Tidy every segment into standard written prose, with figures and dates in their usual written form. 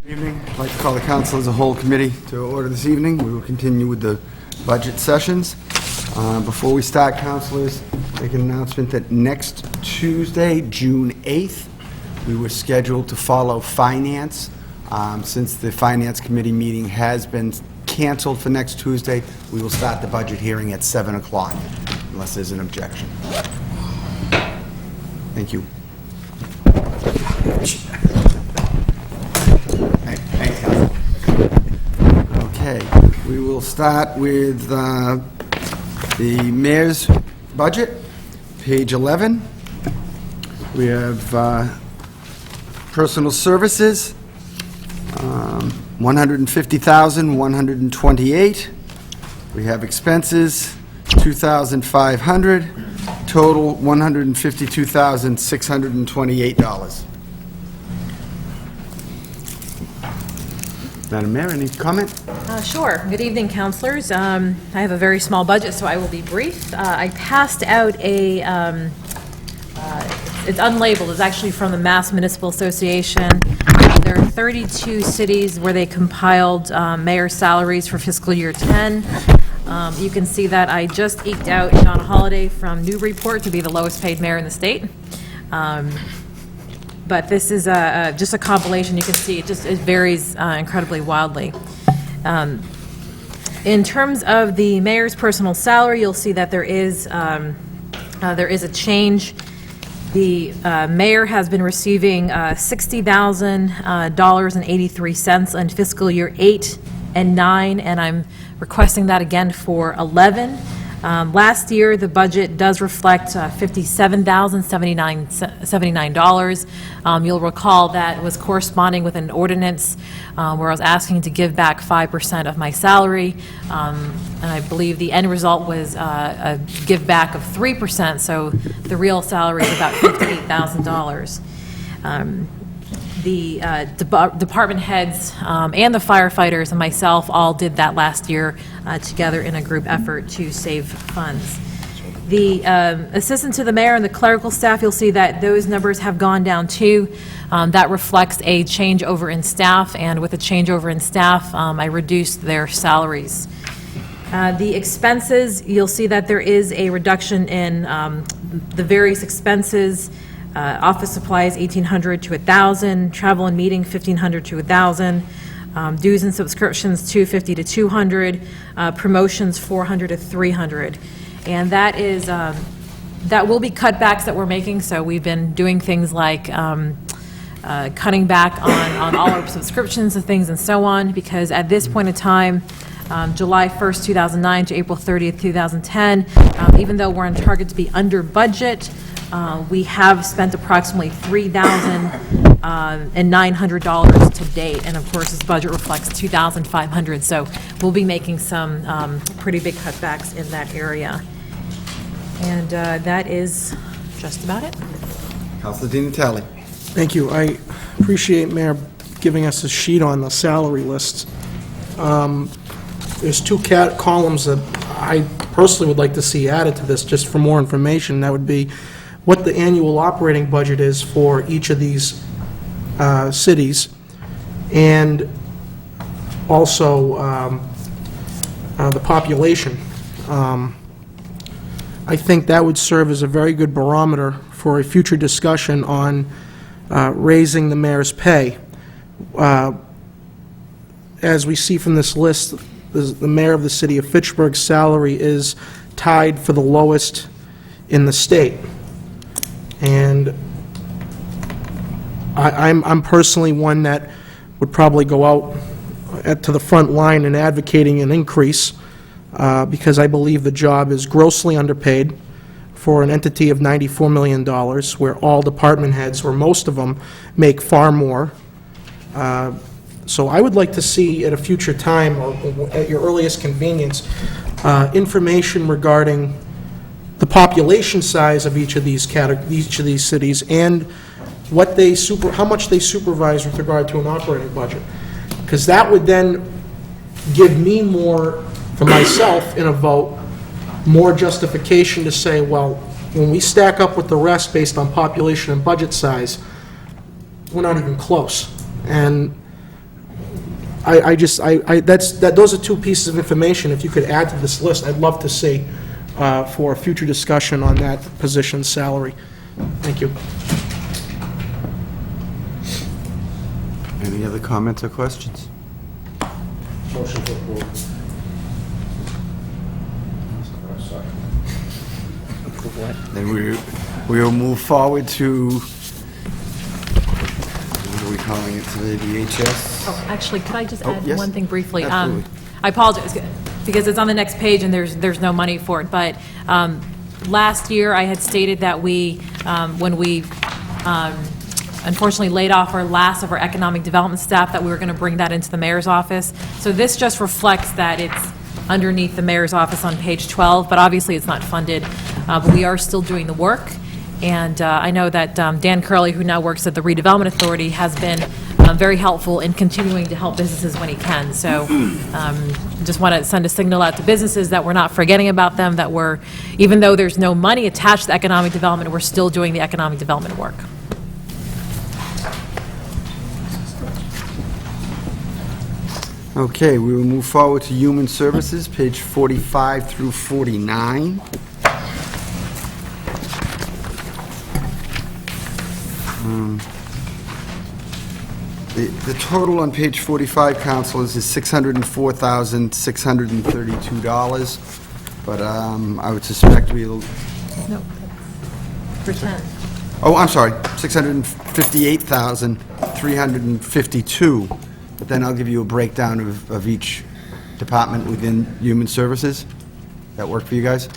Good evening. I'd like to call the council as a whole committee to order this evening. We will continue with the budget sessions. Before we start, councilors, make an announcement that next Tuesday, June 8th, we were scheduled to follow finance. Since the finance committee meeting has been canceled for next Tuesday, we will start the budget hearing at 7 o'clock, unless there's an objection. Thank you. Thanks, Council. Okay, we will start with the mayor's budget, page 11. We have personal services, $150,128. We have expenses, $2,500. Total, $152,628. Madam Mayor, any comment? Sure. Good evening, councilors. I have a very small budget, so I will be brief. I passed out a, it's unlabeled, it's actually from the Mass Municipal Association. There are 32 cities where they compiled mayor salaries for fiscal year 10. You can see that I just eked out John Holliday from Newburyport to be the lowest paid mayor in the state. But this is just a compilation. You can see it varies incredibly wildly. In terms of the mayor's personal salary, you'll see that there is a change. The mayor has been receiving $60,000.83 in fiscal year 8 and 9, and I'm requesting that again for 11. Last year, the budget does reflect $57,079. You'll recall that was corresponding with an ordinance where I was asking to give back 5% of my salary, and I believe the end result was a give back of 3%, so the real salary is about $58,000. The department heads and the firefighters and myself all did that last year together in a group effort to save funds. The assistant to the mayor and the clerical staff, you'll see that those numbers have gone down too. That reflects a changeover in staff, and with a changeover in staff, I reduced their salaries. The expenses, you'll see that there is a reduction in the various expenses. Office supplies, $1,800 to $1,000. Travel and meeting, $1,500 to $1,000. Dues and subscriptions, $250 to $200. Promotions, $400 to $300. And that is that will be cutbacks that we're making. So we've been doing things like cutting back on all our subscriptions and things and so on, because at this point in time, July 1st, 2009 to April 30th, 2010, even though we're on target to be under budget, we have spent approximately $3,900 to date, and of course this budget reflects $2,500, so we'll be making some pretty big cutbacks in that area. And that is just about it. Councilor Di Natale. Thank you. I appreciate Mayor giving us a sheet on the salary list. There's two columns that I personally would like to see added to this just for more information. That would be what the annual operating budget is for each of these cities, and also the population. I think that would serve as a very good barometer for a future discussion on raising the mayor's pay. As we see from this list, the mayor of the city of Fitchburg's salary is tied for the lowest in the state. And I'm personally one that would probably go out to the front line in advocating an increase because I believe the job is grossly underpaid for an entity of $94 million, where all department heads, or most of them, make far more. So I would like to see at a future time, or at your earliest convenience, information regarding the population size of each of these cities, and what they how much they supervise with regard to an operating budget, because that would then give me more, for myself in a vote, more justification to say, well, when we stack up with the rest based on population and budget size, we're not even close. And those are two pieces of information, if you could add to this list, I'd love to see for a future discussion on that position's salary. Thank you. Any other comments or questions? Motion to approve. Then we will move forward to, what are we calling it today, the HS? Oh, actually, could I just Oh, add yes. one thing briefly? Absolutely. I apologize, because it's on the next page and there's no money for it, but last year I had stated that when we unfortunately laid off our last of our economic development staff, that we were going to bring that into the mayor's office. So this just reflects that it's underneath the mayor's office on page 12, but obviously it's not funded, but we are still doing the work. And I know that Dan Curley, who now works at the Redevelopment Authority, has been very helpful in continuing to help businesses when he can. So just want to send a signal out to businesses that we're not forgetting about them, that we're, even though there's no money attached to economic development, we're still doing the economic development work. Okay, we will move forward to Human Services, page 45 through 49. The total on page 45, councilors, is $604,632, but I would suspect we'll, No, pretend. oh, I'm sorry, $658,352, but then I'll give you a breakdown of each department within Human Services. That work for you guys?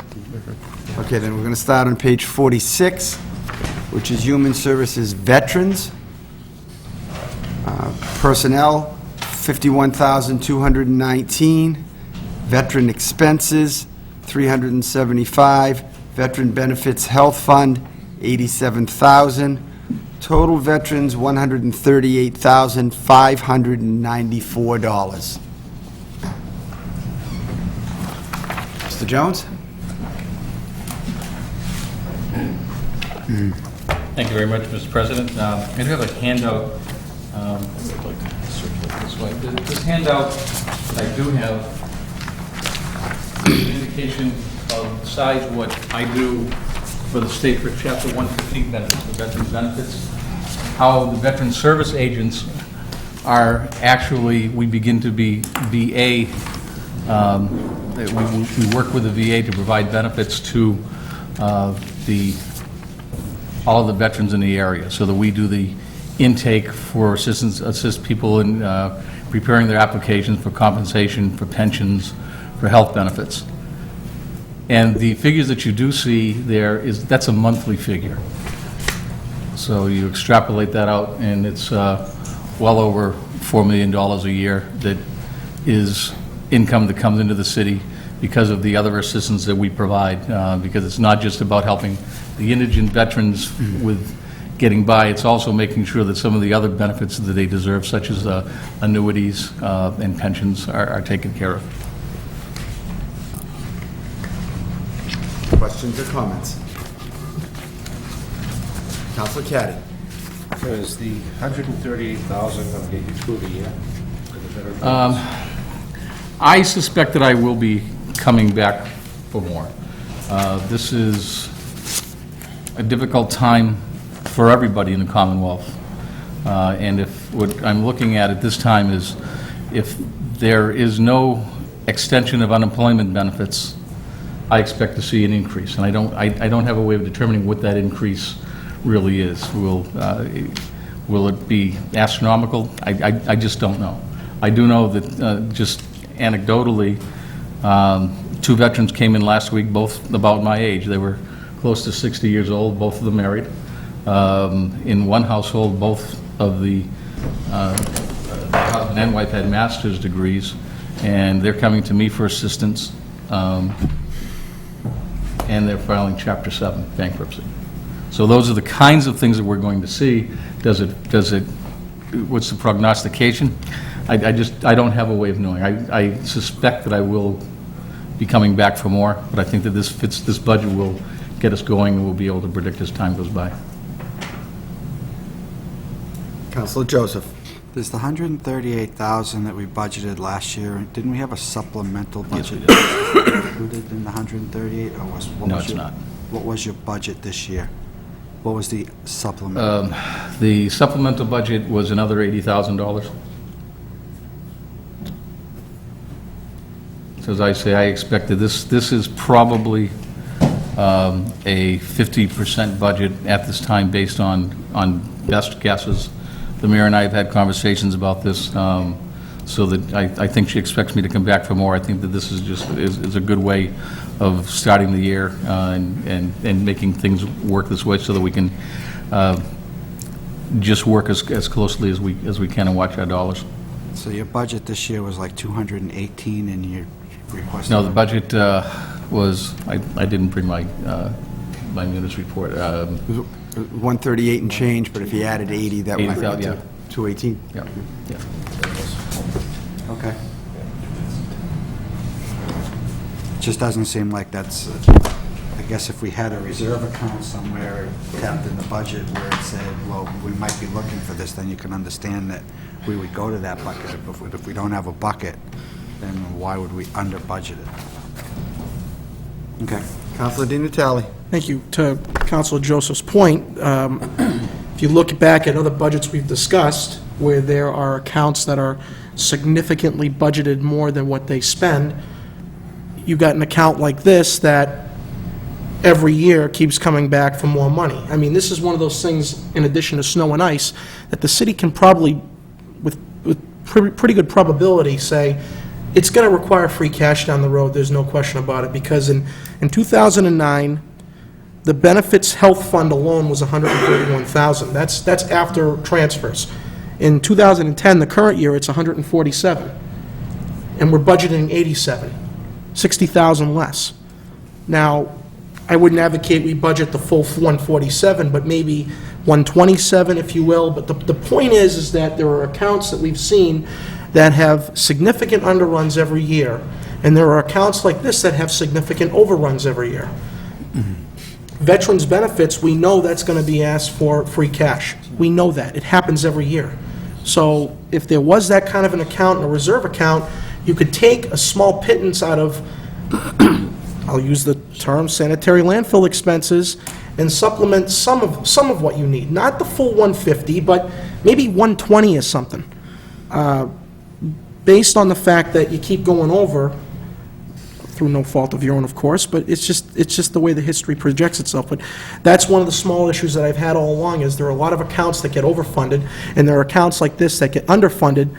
Okay, then we're going to start on page 46, which is Human Services Veterans. Personnel, $51,219. Veteran expenses, $375. Veteran Benefits Health Fund, $87,000. Total veterans, $138,594. Mr. Jones? Thank you very much, Mr. President. I do have a handout. I'd like to circulate this way. This handout that I do have is an indication of the size of what I do for the state for Chapter 115 benefits, the veteran benefits. How the veteran service agents are actually, we begin to be VA. We work with the VA to provide benefits to all of the veterans in the area, so that we do the intake for assist people in preparing their applications for compensation, for pensions, for health benefits. And the figures that you do see there that's a monthly figure. So you extrapolate that out, and it's well over $4 million a year that is income that comes into the city because of the other assistance that we provide, because it's not just about helping the indigent veterans with getting by, it's also making sure that some of the other benefits that they deserve, such as annuities and pensions, are taken care of. Questions or comments? Counselor Caddy? So is the $138,000 going to get you through the year? For the veteran? I suspect that I will be coming back for more. This is a difficult time for everybody in the Commonwealth. And if what I'm looking at this time is if there is no extension of unemployment benefits, I expect to see an increase. And I don't have a way of determining what that increase really is. Will it be astronomical? I just don't know. I do know that just anecdotally, 2 veterans came in last week, both about my age. They were close to 60 years old, both of them married. In one household, both of the husband and wife had master's degrees, and they're coming to me for assistance, and they're filing Chapter 7 bankruptcy. So those are the kinds of things that we're going to see. What's the prognostication? I don't have a way of knowing. I suspect that I will be coming back for more, but I think that this budget will get us going, and we'll be able to predict as time goes by. Counselor Joseph? There's the 138,000 that we budgeted last year. Didn't we have a supplemental Yes, we budget did. included in the 138? Or what No, was it's your- not. What was your budget this year? What was the supplement? The supplemental budget was another $80,000. So as I say, I expected this is probably a 50% budget at this time based on best guesses. The mayor and I have had conversations about this, so that I think she expects me to come back for more. I think that this is just, is a good way of starting the year and making things work this way so that we can just work as closely as we can and watch our dollars. So your budget this year was like 218, and you requested... No, the budget was, I didn't bring my munis report. 138 and change, but if you added 80, that would bring it 80,000, to yeah. 218. Yeah, yeah. Okay. Just doesn't seem like that's, I guess if we had a reserve account somewhere tapped in the budget where it said, well, we might be looking for this, then you can understand that we would go to that bucket. If we don't have a bucket, then why would we under budget it? Okay. Counselor Di Natale. Thank you. To Councilor Joseph's point, if you look back at other budgets we've discussed, where there are accounts that are significantly budgeted more than what they spend, you got an account like this that every year keeps coming back for more money. I mean, this is one of those things, in addition to snow and ice, that the city can probably, with pretty good probability, say, it's going to require free cash down the road, there's no question about it, because in 2009, the benefits health fund alone was $131,000. That's after transfers. In 2010, the current year, it's $147, and we're budgeting $87, $60,000 less. Now, I wouldn't advocate we budget the full 147, but maybe 127, if you will. But the point is that there are accounts that we've seen that have significant underruns every year, and there are accounts like this that have significant overruns every year. Veterans benefits, we know that's going to be asked for free cash. We know that. It happens every year. So if there was that kind of an account, a reserve account, you could take a small pittance out of, I'll use the term sanitary landfill expenses, and supplement some of what you need. Not the full 150, but maybe 120 or something. Based on the fact that you keep going over, through no fault of your own, of course, but it's just the way the history projects itself. But that's one of the small issues that I've had all along, is there are a lot of accounts that get overfunded, and there are accounts like this that get underfunded,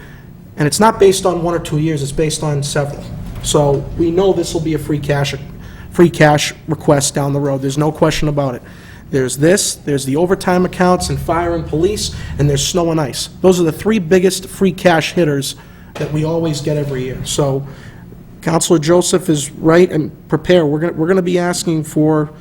and it's not based on 1 or 2 years, it's based on several. So we know this will be a free cash request down the road, there's no question about it. There's this, there's the overtime accounts and fire and police, and there's snow and ice. Those are the three biggest free cash hitters that we always get every year. So Councilor Joseph is right, and prepare. We're going to be asking for,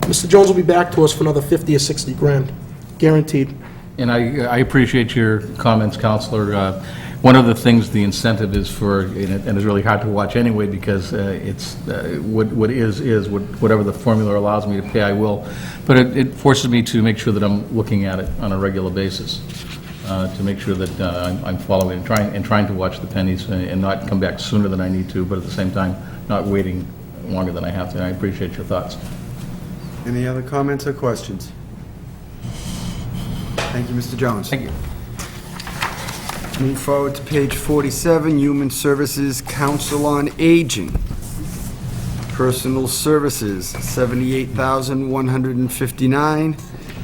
Mr. Jones will be back to us for another 50 or 60 grand, guaranteed. And I appreciate your comments, Counselor. One of the things, the incentive is for, and it's really hard to watch anyway, because it's, whatever the formula allows me to pay, I will. But it forces me to make sure that I'm looking at it on a regular basis, to make sure that I'm following and trying to watch the pennies and not come back sooner than I need to, but at the same time, not waiting longer than I have to. And I appreciate your thoughts. Any other comments or questions? Thank you, Mr. Jones. Thank you. Move forward to page 47, Human Services, Council on Aging. Personal Services, $78,159.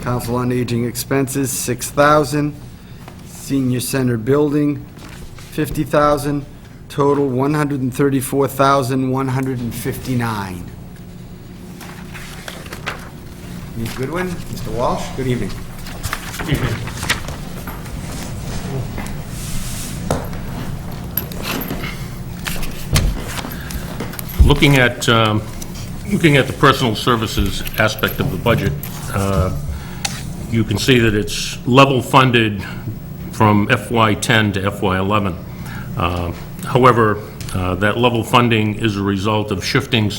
Council on Aging expenses, $6,000. Senior Center Building, $50,000. Total, $134,159. Ms. Goodwin, Mr. Walsh, good evening. Looking at the personal services aspect of the budget, you can see that it's level funded from FY10 to FY11. However, that level funding is a result of shifting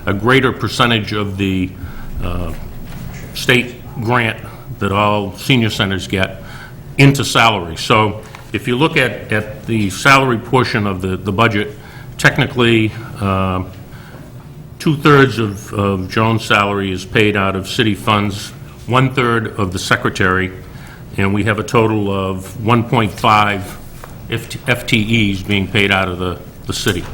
a greater percentage of the state grant that all senior centers get into salary. So If you look at the salary portion of the budget, technically, two-thirds of Joan's salary is paid out of city funds, one-third of the secretary, and we have a total of 1.5 FTEs being paid out of the city.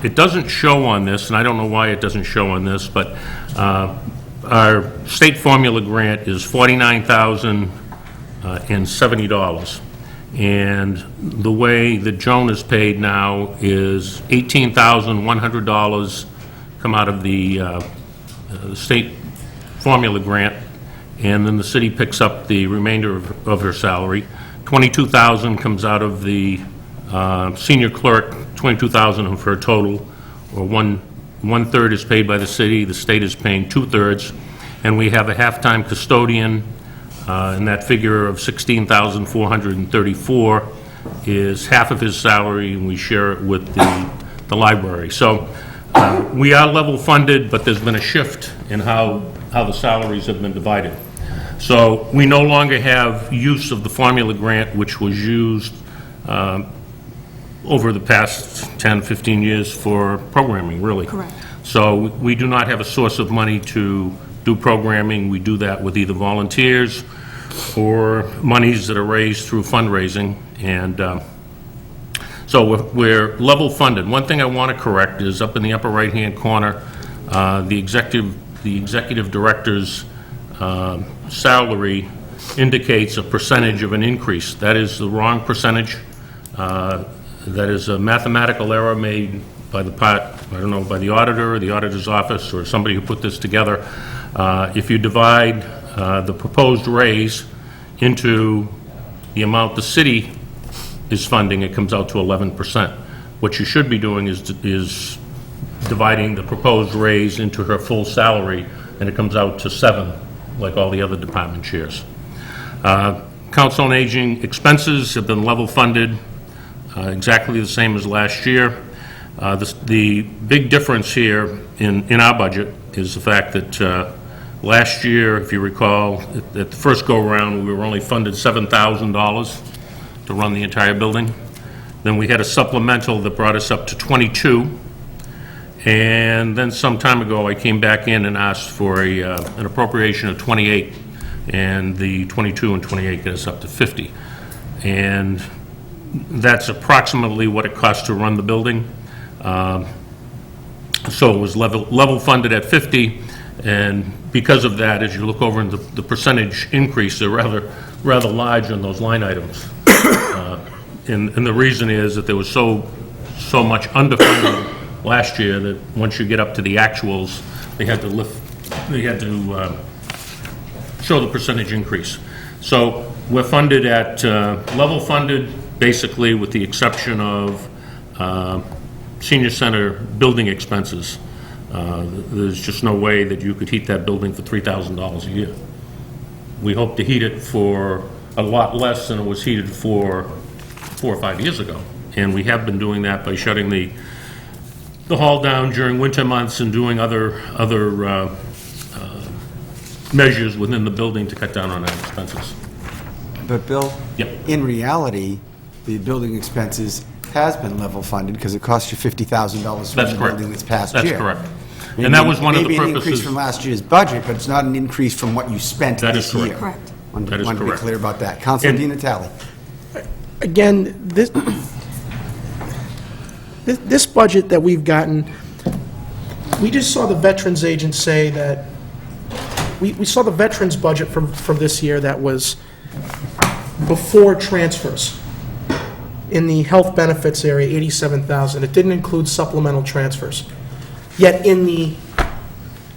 It doesn't show on this, and I don't know why it doesn't show on this, but our state formula grant is $49,070. And the way that Joan is paid now is $18,100 come out of the state formula grant, and then the city picks up the remainder of her salary. $22,000 comes out of the senior clerk, $22,000 for a total, or one-third is paid by the city, the state is paying two-thirds, and we have a half-time custodian, and that figure of $16,434 is half of his salary, and we share it with the library. So we are level funded, but there's been a shift in how the salaries have been divided. So we no longer have use of the formula grant, which was used over the past 10, 15 years for programming, really. Correct. So we do not have a source of money to do programming. We do that with either volunteers or monies that are raised through fundraising. And so we're level funded. One thing I want to correct is up in the upper right-hand corner, the executive director's salary indicates a percentage of an increase. That is the wrong percentage. That is a mathematical error made by by the auditor or the auditor's office or somebody who put this together. If you divide the proposed raise into the amount the city is funding, it comes out to 11%. What you should be doing is dividing the proposed raise into her full salary, and it comes out to 7, like all the other department chairs. Council on Aging expenses have been level funded, exactly the same as last year. The big difference here in our budget is the fact that last year, if you recall, at the first go-around, we were only funded $7,000 to run the entire building. Then we had a supplemental that brought us up to 22. And then some time ago, I came back in and asked for an appropriation of 28, and the 22 and 28 get us up to 50. And that's approximately what it costs to run the building. So it was level funded at 50, and because of that, as you look over in the percentage increase, they're rather large on those line items. And the reason is that there was so much underfunding last year that once you get up to the actuals, they had to show the percentage increase. So we're funded at level funded, basically with the exception of senior center building expenses. There's just no way that you could heat that building for $3,000 a year. We hope to heat it for a lot less than it was heated for 4 or 5 years ago. And we have been doing that by shutting the hall down during winter months and doing other measures within the building to cut down on our expenses. But Bill? Yep. In reality, the building expenses has been level funded because it cost you $50,000 for That's the correct. building this past year. That's correct. And that was one of the Maybe an increase purposes. from last year's budget, but it's not an increase from what you spent That this is correct. year. Correct. That is Want to be correct. clear about that. Councilor Di Natale. Again, this budget that we've gotten, we just saw the Veterans Agent say that, we saw the Veterans budget from this year that was before transfers. In the health benefits area, $87,000. It didn't include supplemental transfers. Yet in the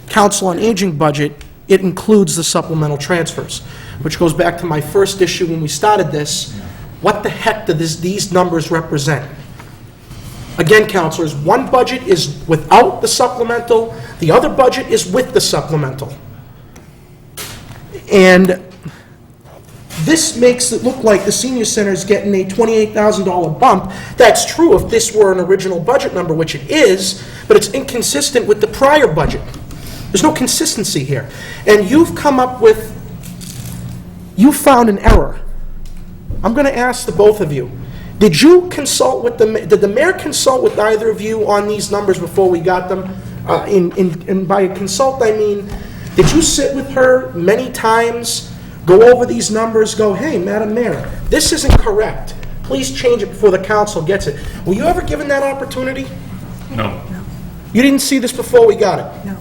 Council on Aging budget, it includes the supplemental transfers, which goes back to my first issue when we started this. What the heck do these numbers represent? Again, councilors, one budget is without the supplemental, the other budget is with the supplemental. And this makes it look like the senior center is getting a $28,000 bump. That's true if this were an original budget number, which it is, but it's inconsistent with the prior budget. There's no consistency here. And you found an error I'm going to ask the both of you. Did you consult with did the mayor consult with either of you on these numbers before we got them? And by consult, I mean, did you sit with her many times, go over these numbers, go, hey, Madam Mayor, this isn't correct. Please change it before the council gets it. Were you ever given that opportunity? No. You didn't see this before we got it? No.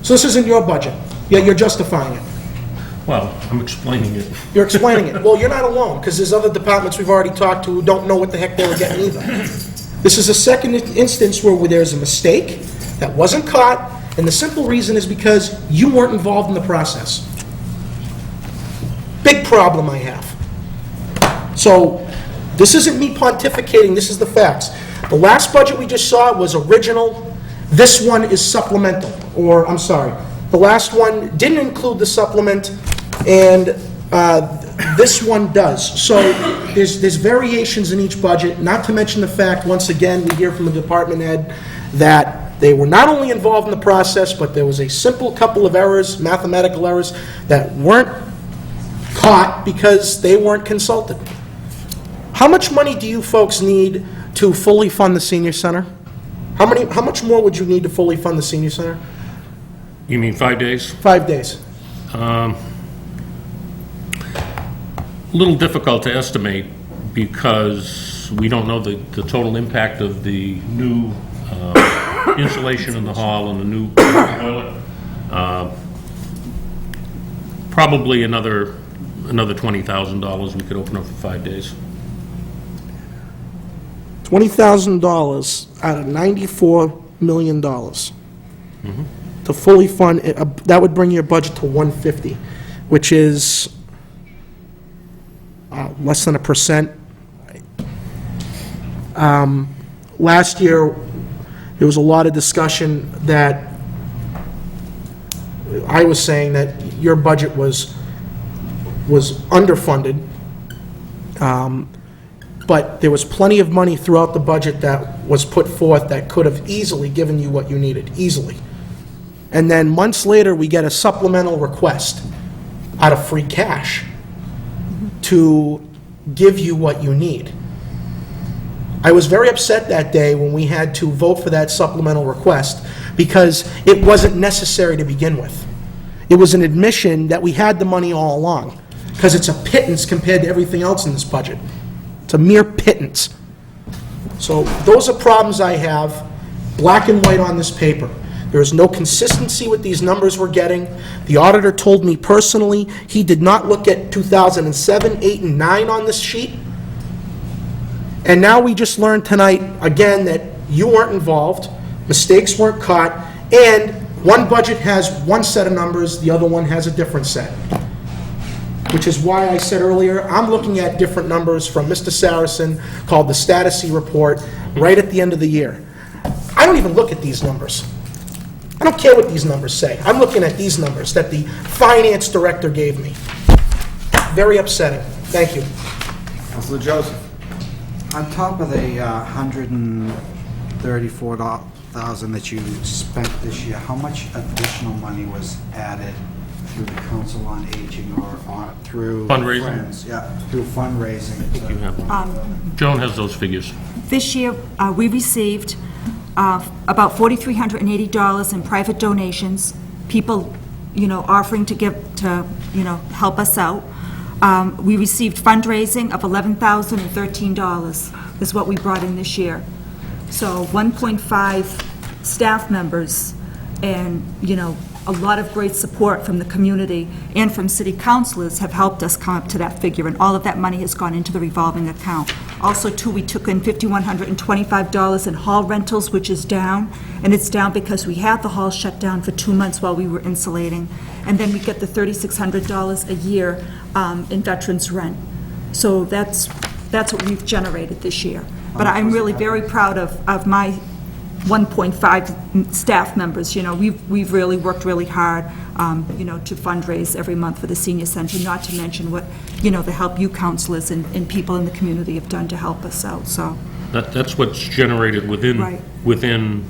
So this isn't your budget, yet you're justifying it. Well, I'm explaining it. You're explaining it. Well, you're not alone, because there's other departments we've already talked to who don't know what the heck they were getting either. This is a second instance where there's a mistake that wasn't caught, and the simple reason is because you weren't involved in the process. Big problem I have. So, this isn't me pontificating, this is the facts. The last budget we just saw was original. This one is supplemental, or, I'm sorry, the last one didn't include the supplement, and this one does. So there's variations in each budget, not to mention the fact, once again, we hear from the department head that they were not only involved in the process, but there was a simple couple of errors, mathematical errors, that weren't caught because they weren't consulted. How much money do you folks need to fully fund the senior center? How much more would you need to fully fund the senior center? You mean 5 days? 5 days. A little difficult to estimate because we don't know the total impact of the new insulation in the hall and the new toilet. Probably another $20,000 we could open up for 5 days. $20,000 out of $94 million to fully fund, that would bring your budget to 150, which is less than 1%. Last year, there was a lot of discussion that I was saying that your budget was underfunded, but there was plenty of money throughout the budget that was put forth that could have easily given you what you needed, easily. And then months later, we get a supplemental request out of free cash to give you what you need. I was very upset that day when we had to vote for that supplemental request because it wasn't necessary to begin with. It was an admission that we had the money all along because it's a pittance compared to everything else in this budget. It's a mere pittance. So those are problems I have, black and white on this paper. There is no consistency with these numbers we're getting. The auditor told me personally he did not look at 2007, 8, and 9 on this sheet. And now we just learned tonight, again, that you weren't involved, mistakes weren't caught, and one budget has one set of numbers, the other one has a different set. Which is why I said earlier, I'm looking at different numbers from Mr. Saracen called the Statusy Report right at the end of the year. I don't even look at these numbers. I don't care what these numbers say. I'm looking at these numbers that the finance director gave me. Very upsetting. Thank you. Councilor Joseph. On top of the $134,000 that you spent this year, how much additional money was added through the Council on Aging or through Fundraising? Friends? Yeah, through fundraising. You have- Joan has those figures. This year, we received about $4,380 in private donations, people, offering to give, to, help us out. We received fundraising of $11,013 is what we brought in this year. So 1.5 staff members and, a lot of great support from the community and from city councilors have helped us come up to that figure, and all of that money has gone into the revolving account. Also, too, we took in $5,125 in hall rentals, which is down, and it's down because we had the hall shut down for 2 months while we were insulating. And then we get the $3,600 a year in veterans' rent. So that's what we've generated this year. But I'm really very proud of my 1.5 staff members. We've really worked really hard, to fundraise every month for the senior center, not to mention what, the help you councilors and people in the community have done to help us out, so. That's what's generated Right. within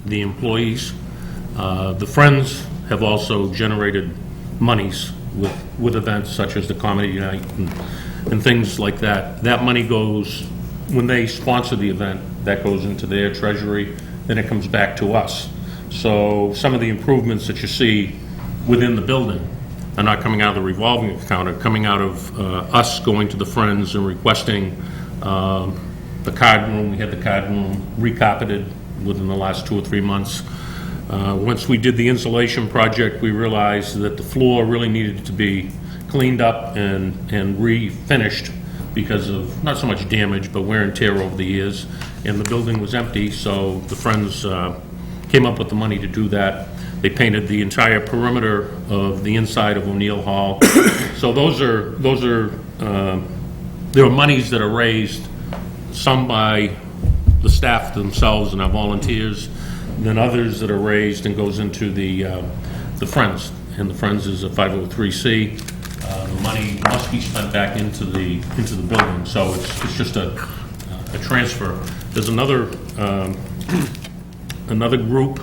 the employees. The Friends have also generated monies with events such as the comedy night and things like that. That money goes, when they sponsor the event, that goes into their treasury, then it comes back to us. So some of the improvements that you see within the building are not coming out of the revolving account, are coming out of us going to the Friends and requesting the card room. We had the card room recarpeted within the last 2 or 3 months. Once we did the insulation project, we realized that the floor really needed to be cleaned up and refinished because of not so much damage, but wear and tear over the years. And the building was empty, so the Friends came up with the money to do that. They painted the entire perimeter of the inside of O'Neill Hall. So there are monies that are raised, some by the staff themselves and our volunteers, then others that are raised and goes into the Friends. And the Friends is a 503C. The money must be spent back into the building, so it's just a transfer. There's another group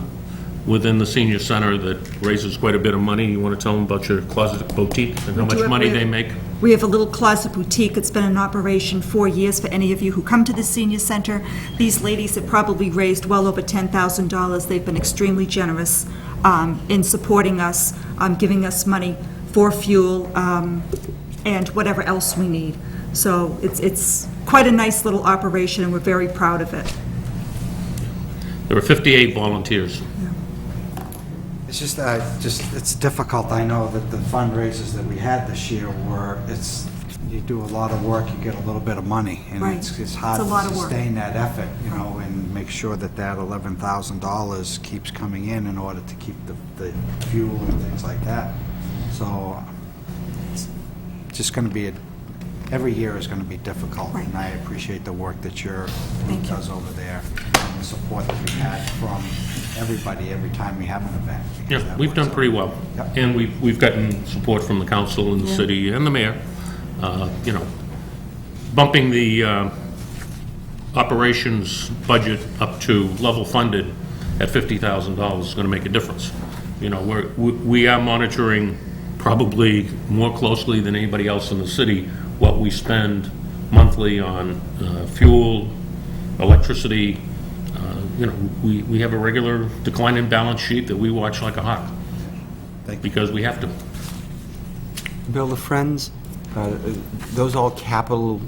within the senior center that raises quite a bit of money. You want to tell them about your closet boutique and how much money they make? We have a little closet boutique. It's been in operation 4 years. For any of you who come to the senior center, these ladies have probably raised well over $10,000. They've been extremely generous in supporting us, giving us money for fuel and whatever else we need. So it's quite a nice little operation, and we're very proud of it. There were 58 volunteers. It's just, it's difficult. I know that the fundraisers that we had this year you do a lot of work, you get a little bit of money. And Right. it's hard It's a lot of to work. sustain that effort, and make sure that $11,000 keeps coming in order to keep the fuel and things like that. So it's just going to be, every year is going to be difficult. Right. And I appreciate the work that your Thank group you. does over there, and the support that we had from everybody every time we have an event. because Yeah, that we've works done out. pretty well. Yep. And we've gotten support from the council and the Yeah. city and the mayor. Bumping the operations budget up to level funded at $50,000 is going to make a difference. We are monitoring probably more closely than anybody else in the city what we spend monthly on fuel, electricity. We have a regular decline in balance sheet that we watch like a hawk. Because we have to. Bill, the Friends, those all capital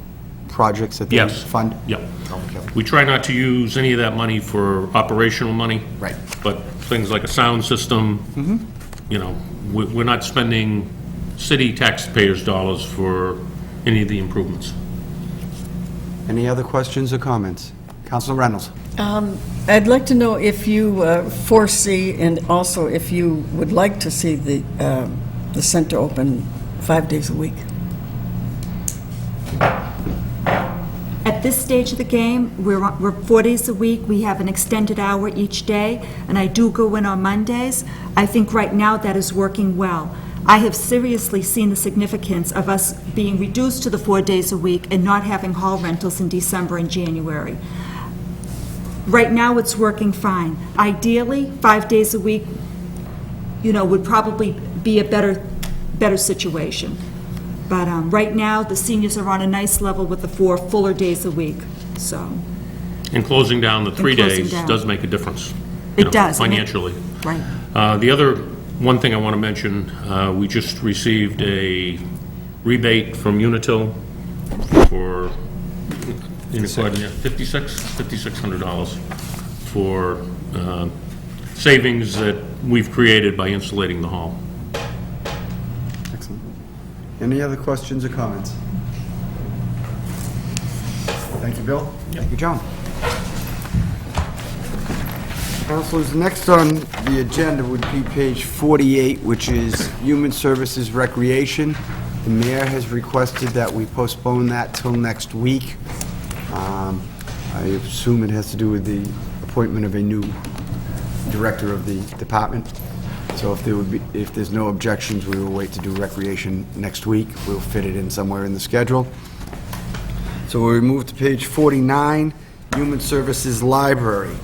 projects that they Yes. fund? Yep. Okay. We try not to use any of that money for operational money. Right. But things like a sound system, we're not spending city taxpayers' dollars for any of the improvements. Any other questions or comments? Councilor Reynolds? I'd like to know if you foresee, and also if you would like to see the center open 5 days a week. At this stage of the game, we're 4 days a week. We have an extended hour each day, and I do go in on Mondays. I think right now that is working well. I have seriously seen the significance of us being reduced to the 4 days a week and not having hall rentals in December and January. Right now, it's working fine. Ideally, 5 days a week, would probably be a better situation. But right now, the seniors are on a nice level with the 4 fuller days a week, so, And closing down the 3 closing days down. does make a difference. It does, and it- Financially. right. The other one thing I want to mention, we just received a rebate from Unitil for $5,600 for savings that we've created by insulating the hall. Excellent. Any other questions or comments? Thank you, Bill. Thank you, John. Councilors, next on the agenda would be page 48, which is Human Services Recreation. The mayor has requested that we postpone that till next week. I assume it has to do with the appointment of a new director of the department. So if there's no objections, we will wait to do recreation next week. We'll fit it in somewhere in the schedule. So we move to page 49, Human Services Library.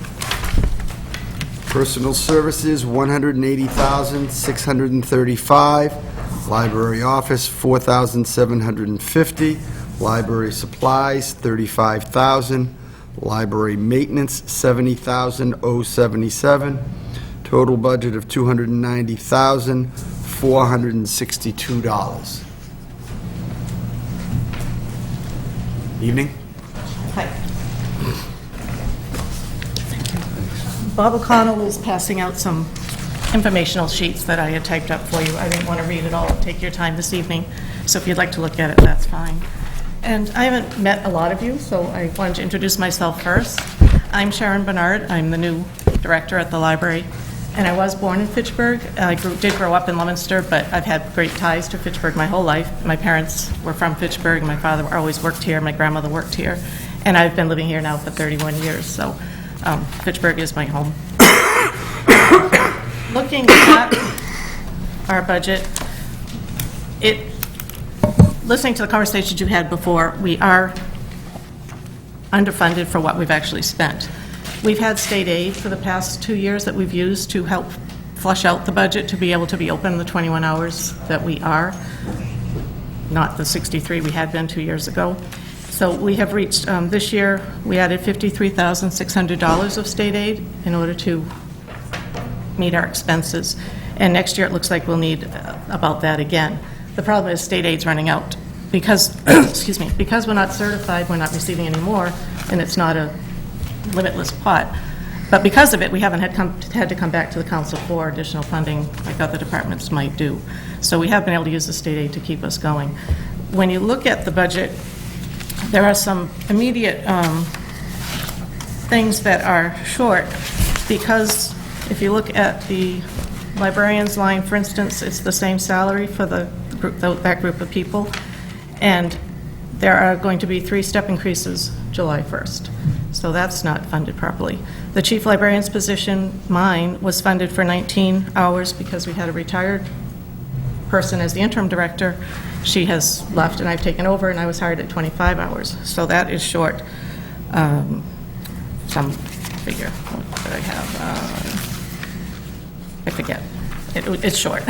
Personal Services, $180,635. Library Office, $4,750. Library supplies, $35,000. Library maintenance, $70,077. Total budget of $290,462. Evening. Bob O'Connell is passing out some informational sheets that I had typed up for you. I didn't want to read it all, take your time this evening, so if you'd like to look at it, that's fine. And I haven't met a lot of you, so I wanted to introduce myself first. I'm Sharon Bernard. I'm the new director at the library, and I was born in Fitchburg. I did grow up in Leominster, but I've had great ties to Fitchburg my whole life. My parents were from Fitchburg. My father always worked here. My grandmother worked here. And I've been living here now for 31 years, so Fitchburg is my home. Looking at our budget, listening to the conversations you had before, we are underfunded for what we've actually spent. We've had state aid for the past 2 years that we've used to help flush out the budget to be able to be open the 21 hours that we are, not the 63 we had been 2 years ago. So we have reached, this year, we added $53,600 of state aid in order to meet our expenses. And next year, it looks like we'll need about that again. The problem is state aid's running out. Because, excuse me, because we're not certified, we're not receiving any more, and it's not a limitless pot. But because of it, we haven't had to come back to the council for additional funding like other departments might do. So we have been able to use the state aid to keep us going. When you look at the budget, there are some immediate things that are short, because if you look at the librarian's line, for instance, it's the same salary for that group of people, and there are going to be 3 step increases July 1st. So that's not funded properly. The chief librarian's position, mine, was funded for 19 hours because we had a retired person as the interim director. She has left and I've taken over, and I was hired at 25 hours. So that is short. Some figure, what did I have? I forget. It's short.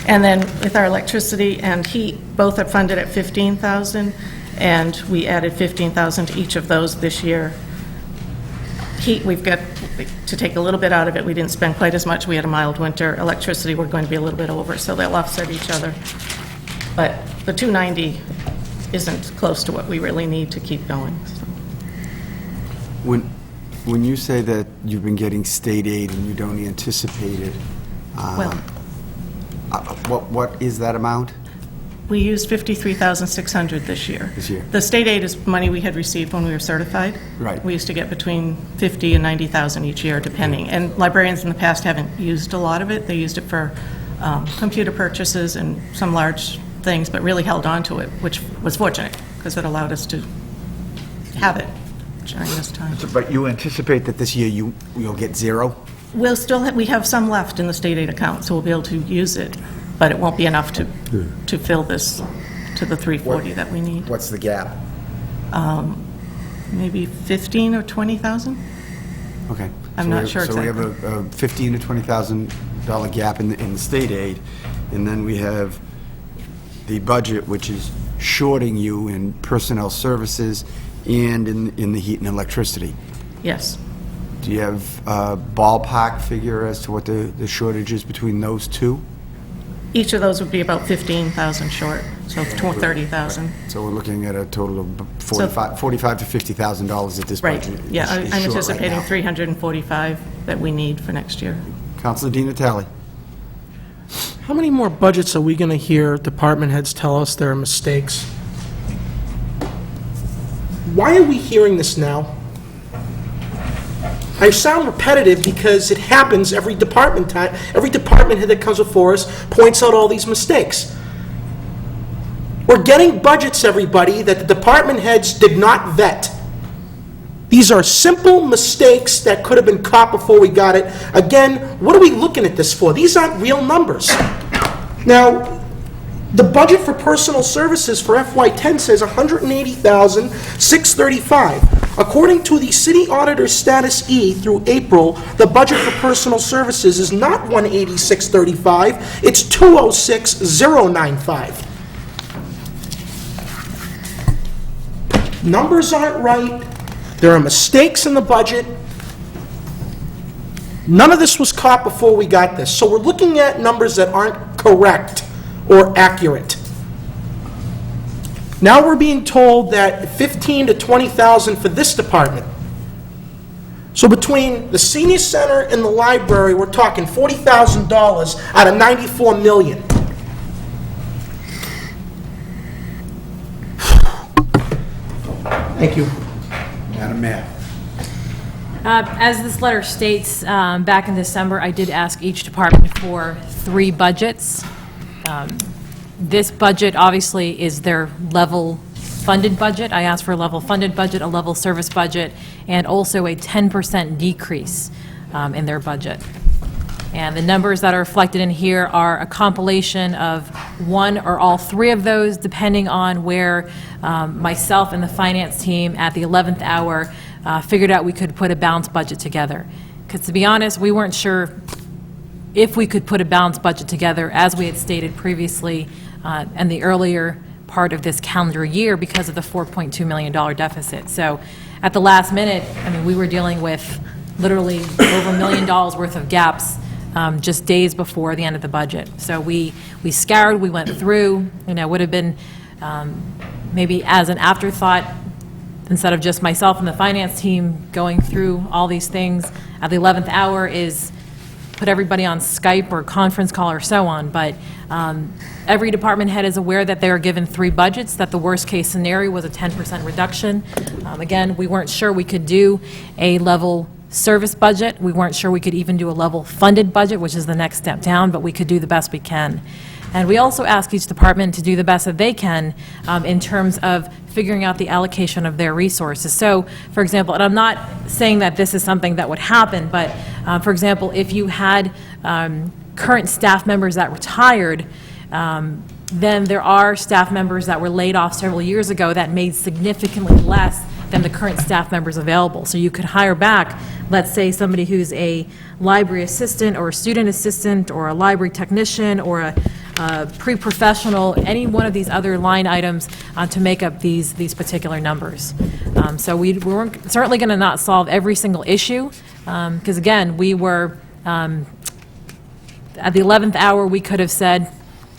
And then with our electricity and heat, both are funded at $15,000, and we added $15,000 to each of those this year. Heat, we've got to take a little bit out of it. We didn't spend quite as much. We had a mild winter. Electricity, we're going to be a little bit over, so they'll offset each other. But the 290 isn't close to what we really need to keep going. So. When you say that you've been getting state aid and you don't anticipate it, what is that amount? We used $53,600 this year. This year. The state aid is money we had received when we were certified. Right. We used to get between $50,000 and $90,000 each year, depending. And librarians in the past haven't used a lot of it. They used it for computer purchases and some large things, but really held on to it, which was fortunate because it allowed us to have it during this time. But you anticipate that this year you'll get zero? We'll still we have some left in the state aid account, so we'll be able to use it, but it won't be enough to fill this to the 340 that we need. What's the gap? Maybe 15 or 20,000. Okay. I'm not sure So we have a $15,000 to $20,000 gap in the state aid, and then we have the budget, which is shorting you in personnel services and in the heat and electricity. Yes. Do you have a ballpark figure as to what the shortage is between those two? Each of those would be about 15,000 short, so 30,000. So we're looking at a total of $45,000 to $50,000 at this Right. budget. Yeah, I'm is short right anticipating now. 345 that we need for next year. Councilor Di Natale. How many more budgets are we going to hear department heads tell us there are mistakes? Why are we hearing this now? I sound repetitive because it happens every department head that comes before us points out all these mistakes. We're getting budgets, everybody, that the department heads did not vet. These are simple mistakes that could have been caught before we got it. Again, what are we looking at this for? These aren't real numbers. Now, the budget for personal services for FY10 says $180,635. According to the city auditor's status E through April, the budget for personal services is not $186,35, it's $206,095. numbers aren't right, there are mistakes in the budget. None of this was caught before we got this, so we're looking at numbers that aren't correct or accurate. Now we're being told that 15 to 20,000 for this department. So between the senior center and the library, we're talking $40,000 out of $94 million. Thank you. Madam Mayor. As this letter states, back in December, I did ask each department for 3 budgets. This budget, obviously, is their level funded budget. I asked for a level funded budget, a level service budget, and also a 10% decrease in their budget. And the numbers that are reflected in here are a compilation of one or all 3 of those, depending on where myself and the finance team at the 11th hour figured out we could put a balanced budget together. Because to be honest, we weren't sure if we could put a balanced budget together, as we had stated previously in the earlier part of this calendar year, because of the $4.2 million deficit. So at the last minute, I mean, we were dealing with literally over $1 million worth of gaps just days before the end of the budget. So we scoured, we went through, would have been maybe as an afterthought, instead of just myself and the finance team going through all these things at the 11th hour, is put everybody on Skype or conference call or so on. But every department head is aware that they are given 3 budgets, that the worst-case scenario was a 10% reduction. Again, we weren't sure we could do a level service budget. We weren't sure we could even do a level funded budget, which is the next step down, but we could do the best we can. And we also ask each department to do the best that they can in terms of figuring out the allocation of their resources. So, for example, and I'm not saying that this is something that would happen, but for example, if you had current staff members that retired, then there are staff members that were laid off several years ago that made significantly less than the current staff members available. So you could hire back, let's say, somebody who's a library assistant or a student assistant or a library technician or a pre-professional, any one of these other line items to make up these particular numbers. So we weren't certainly going to not solve every single issue, because again, we were, at the 11th hour, we could have said,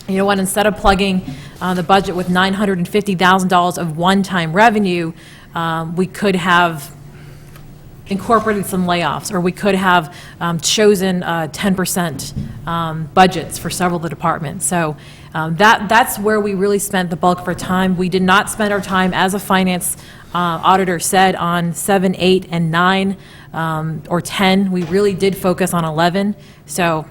you know what, instead of plugging the budget with $950,000 of one-time revenue, we could have incorporated some layoffs, or we could have chosen 10% budgets for several of the departments. So that's where we really spent the bulk of our time. We did not spend our time, as a finance auditor said, on 7, 8, and 9, or 10. We really did focus on 11. So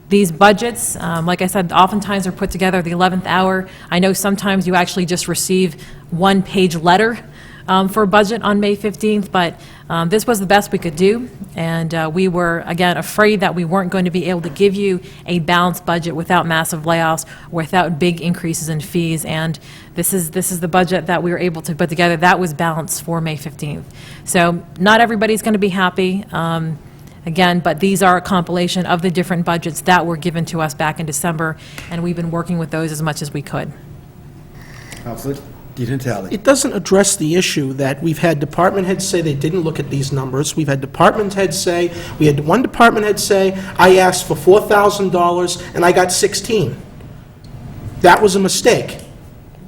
these budgets, like I said, oftentimes are put together at the 11th hour. I know sometimes you actually just receive one-page letter for a budget on May 15th, but this was the best we could do, and we were, again, afraid that we weren't going to be able to give you a balanced budget without massive layoffs, without big increases in fees, and this is the budget that we were able to put together that was balanced for May 15th. So not everybody's going to be happy, again, but these are a compilation of the different budgets that were given to us back in December, and we've been working with those as much as we could. Counselor DiNatale. It doesn't address the issue that we've had department heads say they didn't look at these numbers. We've had department heads say, we had one department head say, I asked for $4,000 and I got 16. That was a mistake.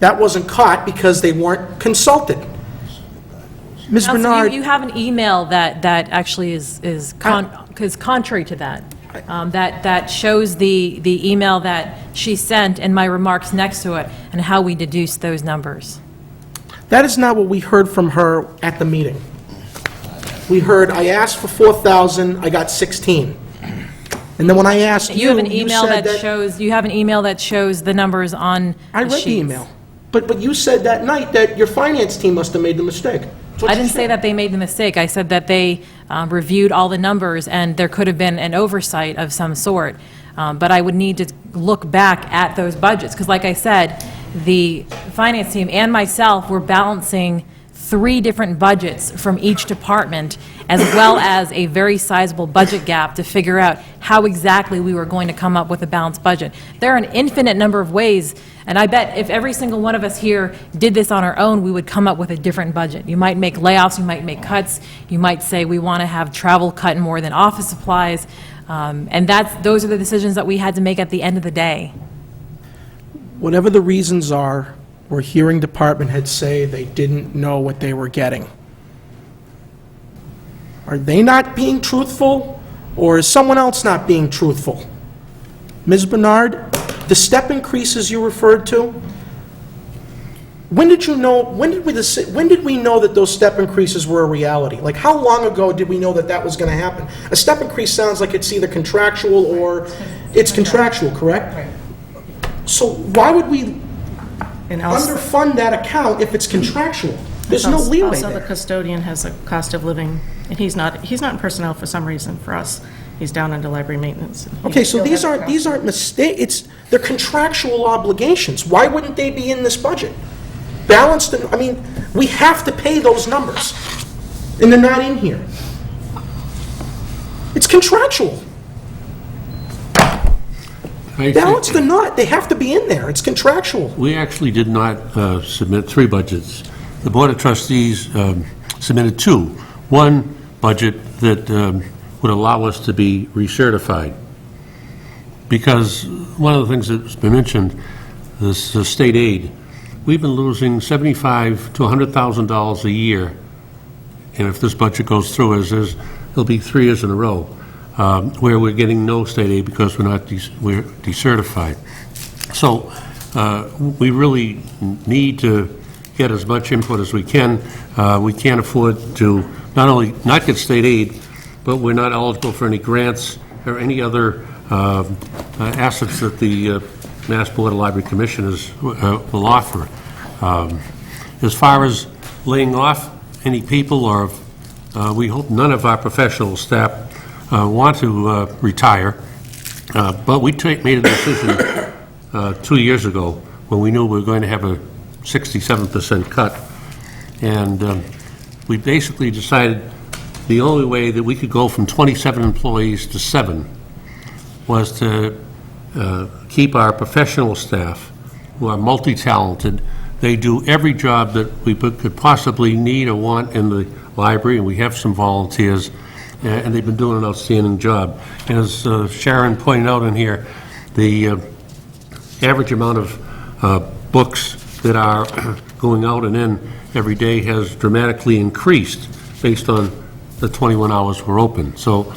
That wasn't caught because they weren't consulted. Ms. Counsel, Bernard. you have an email that actually is contrary to that. That shows the email that she sent and my remarks next to it and how we deduced those numbers. That is not what we heard from her at the meeting. We heard, I asked for 4,000, I got 16. And then when I asked you, You have an email said that shows, you have an email that shows the numbers on I the read the sheets. email. But you said that night that your finance team must have made the mistake. That's what I you didn't say said. that they made the mistake. I said that they reviewed all the numbers and there could have been an oversight of some sort. But I would need to look back at those budgets, because like I said, the finance team and myself were balancing 3 different budgets from each department, as well as a very sizable budget gap to figure out how exactly we were going to come up with a balanced budget. There are an infinite number of ways, and I bet if every single one of us here did this on our own, we would come up with a different budget. You might make layoffs, you might make cuts, you might say we want to have travel cut more than office supplies, and those are the decisions that we had to make at the end of the day. Whatever the reasons are, we're hearing department heads say they didn't know what they were getting. Are they not being truthful, or is someone else not being truthful? Ms. Bernard, the step increases you referred to, when did you know, when did we know that those step increases were a reality? Like, how long ago did we know that that was going to happen? A step increase sounds like it's either contractual or it's contractual, correct? Right. So why would we And also, underfund that account if it's contractual? There's no leeway also the there. custodian has a cost of living, and he's not in personnel for some reason for us. He's down under library maintenance. He Okay, so still these has a cost. aren't mistakes, they're contractual obligations. Why wouldn't they be in this budget? Balanced, I mean, we have to pay those numbers, and they're not in here. It's contractual. Balanced or not, they have to be in there, it's contractual. We actually did not submit 3 budgets. The Board of Trustees submitted 2. One budget that would allow us to be recertified. Because one of the things that's been mentioned, this state aid, we've been losing $75,000 to $100,000 a year. And if this budget goes through as is, it'll be 3 years in a row, where we're getting no state aid because we're decertified. So we really need to get as much input as we can. We can't afford to not only not get state aid, but we're not eligible for any grants or any other assets that the Mass Board of Library Commissioners will offer. As far as laying off any people, or we hope none of our professional staff want to retire, but we made a decision 2 years ago when we knew we were going to have a 67% cut, and we basically decided the only way that we could go from 27 employees to 7 was to keep our professional staff, who are multi-talented. They do every job that we could possibly need or want in the library, and we have some volunteers, and they've been doing an outstanding job. And as Sharon pointed out in here, the average amount of books that are going out and in every day has dramatically increased based on the 21 hours we're open. So,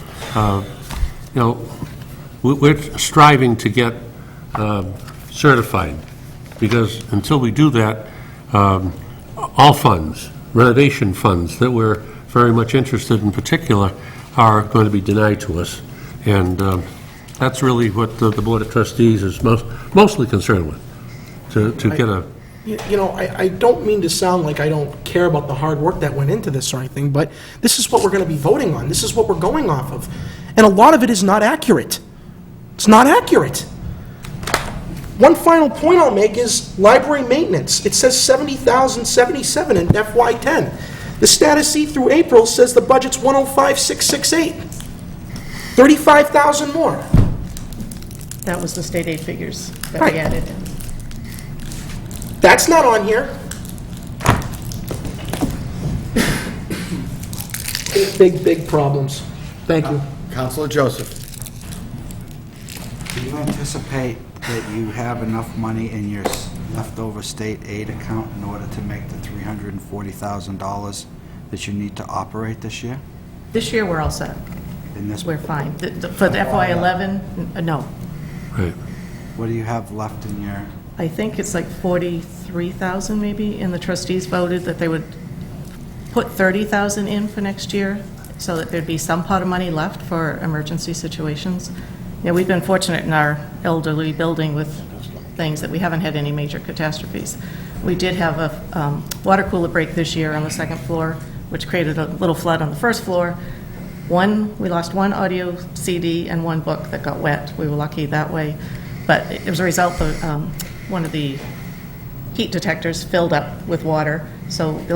we're striving to get certified, because until we do that, all funds, renovation funds that we're very much interested in particular, are going to be denied to us. And that's really what the Board of Trustees is mostly concerned with, to get a... You know, I don't mean to sound like I don't care about the hard work that went into this or anything, but this is what we're going to be voting on. This is what we're going off of. And a lot of it is not accurate. It's not accurate. One final point I'll make is library maintenance. It says $70,077 in FY10. The status C through April says the budget's $105,668. $35,000 more. That was the state aid figures that Right. we added in. That's not on here. Big problems. Thank you. Counselor Joseph. Do you anticipate that you have enough money in your leftover state aid account in order to make the $340,000 that you need to operate this year? This year, we're all set. In this, We're fine. For the FY11, no. Right. what do you have left in your, I think it's like 43,000 maybe, and the trustees voted that they would put 30,000 in for next year, so that there'd be some pot of money left for emergency situations. Yeah, we've been fortunate in our elderly building with things that we haven't had any major catastrophes. We did have a water cooler break this year on the second floor, which created a little flood on the first floor. We lost one audio CD and one book that got wet. We were lucky that way. But it was a result of one of the heat detectors filled up with water, so the